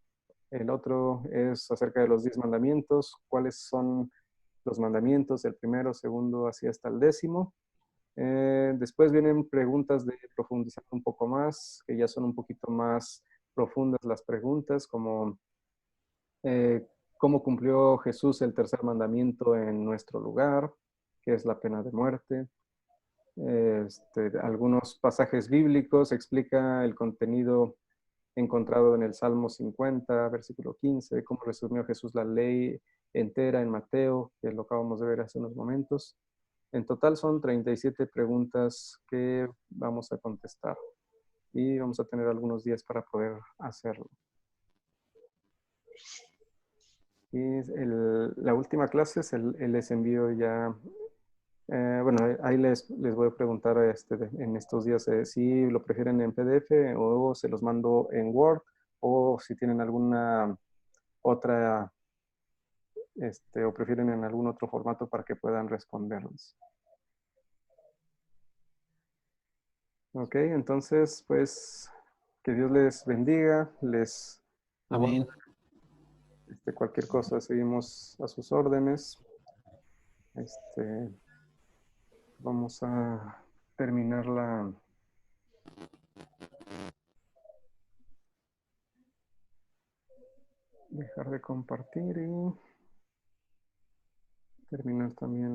El otro es acerca de los 10 mandamientos, cuáles son los mandamientos, el primero, segundo, así hasta el 10º. Después vienen preguntas de profundizar un poco más, que ya son un poquito más profundas las preguntas, como cómo cumplió Jesús el tercer mandamiento en nuestro lugar, que es la pena de muerte. Algunos pasajes bíblicos explica el contenido encontrado en el Salmo 50, versículo 15, cómo resumió Jesús la ley entera en Mateo, que lo acabamos de ver hace unos momentos. En total son 37 preguntas que vamos a contestar, y vamos a tener algunos días para poder hacerlo. Y la última clase les envío ya. Bueno, ahí les voy a preguntar en estos días si lo prefieren en PDF o se los mando en Word, o si tienen alguna otra, o prefieren en algún otro formato para que puedan responderlos. Ok, entonces, pues, que Dios les bendiga, Amén. Cualquier cosa, seguimos a sus órdenes. Vamos a terminar dejar de compartir y terminar también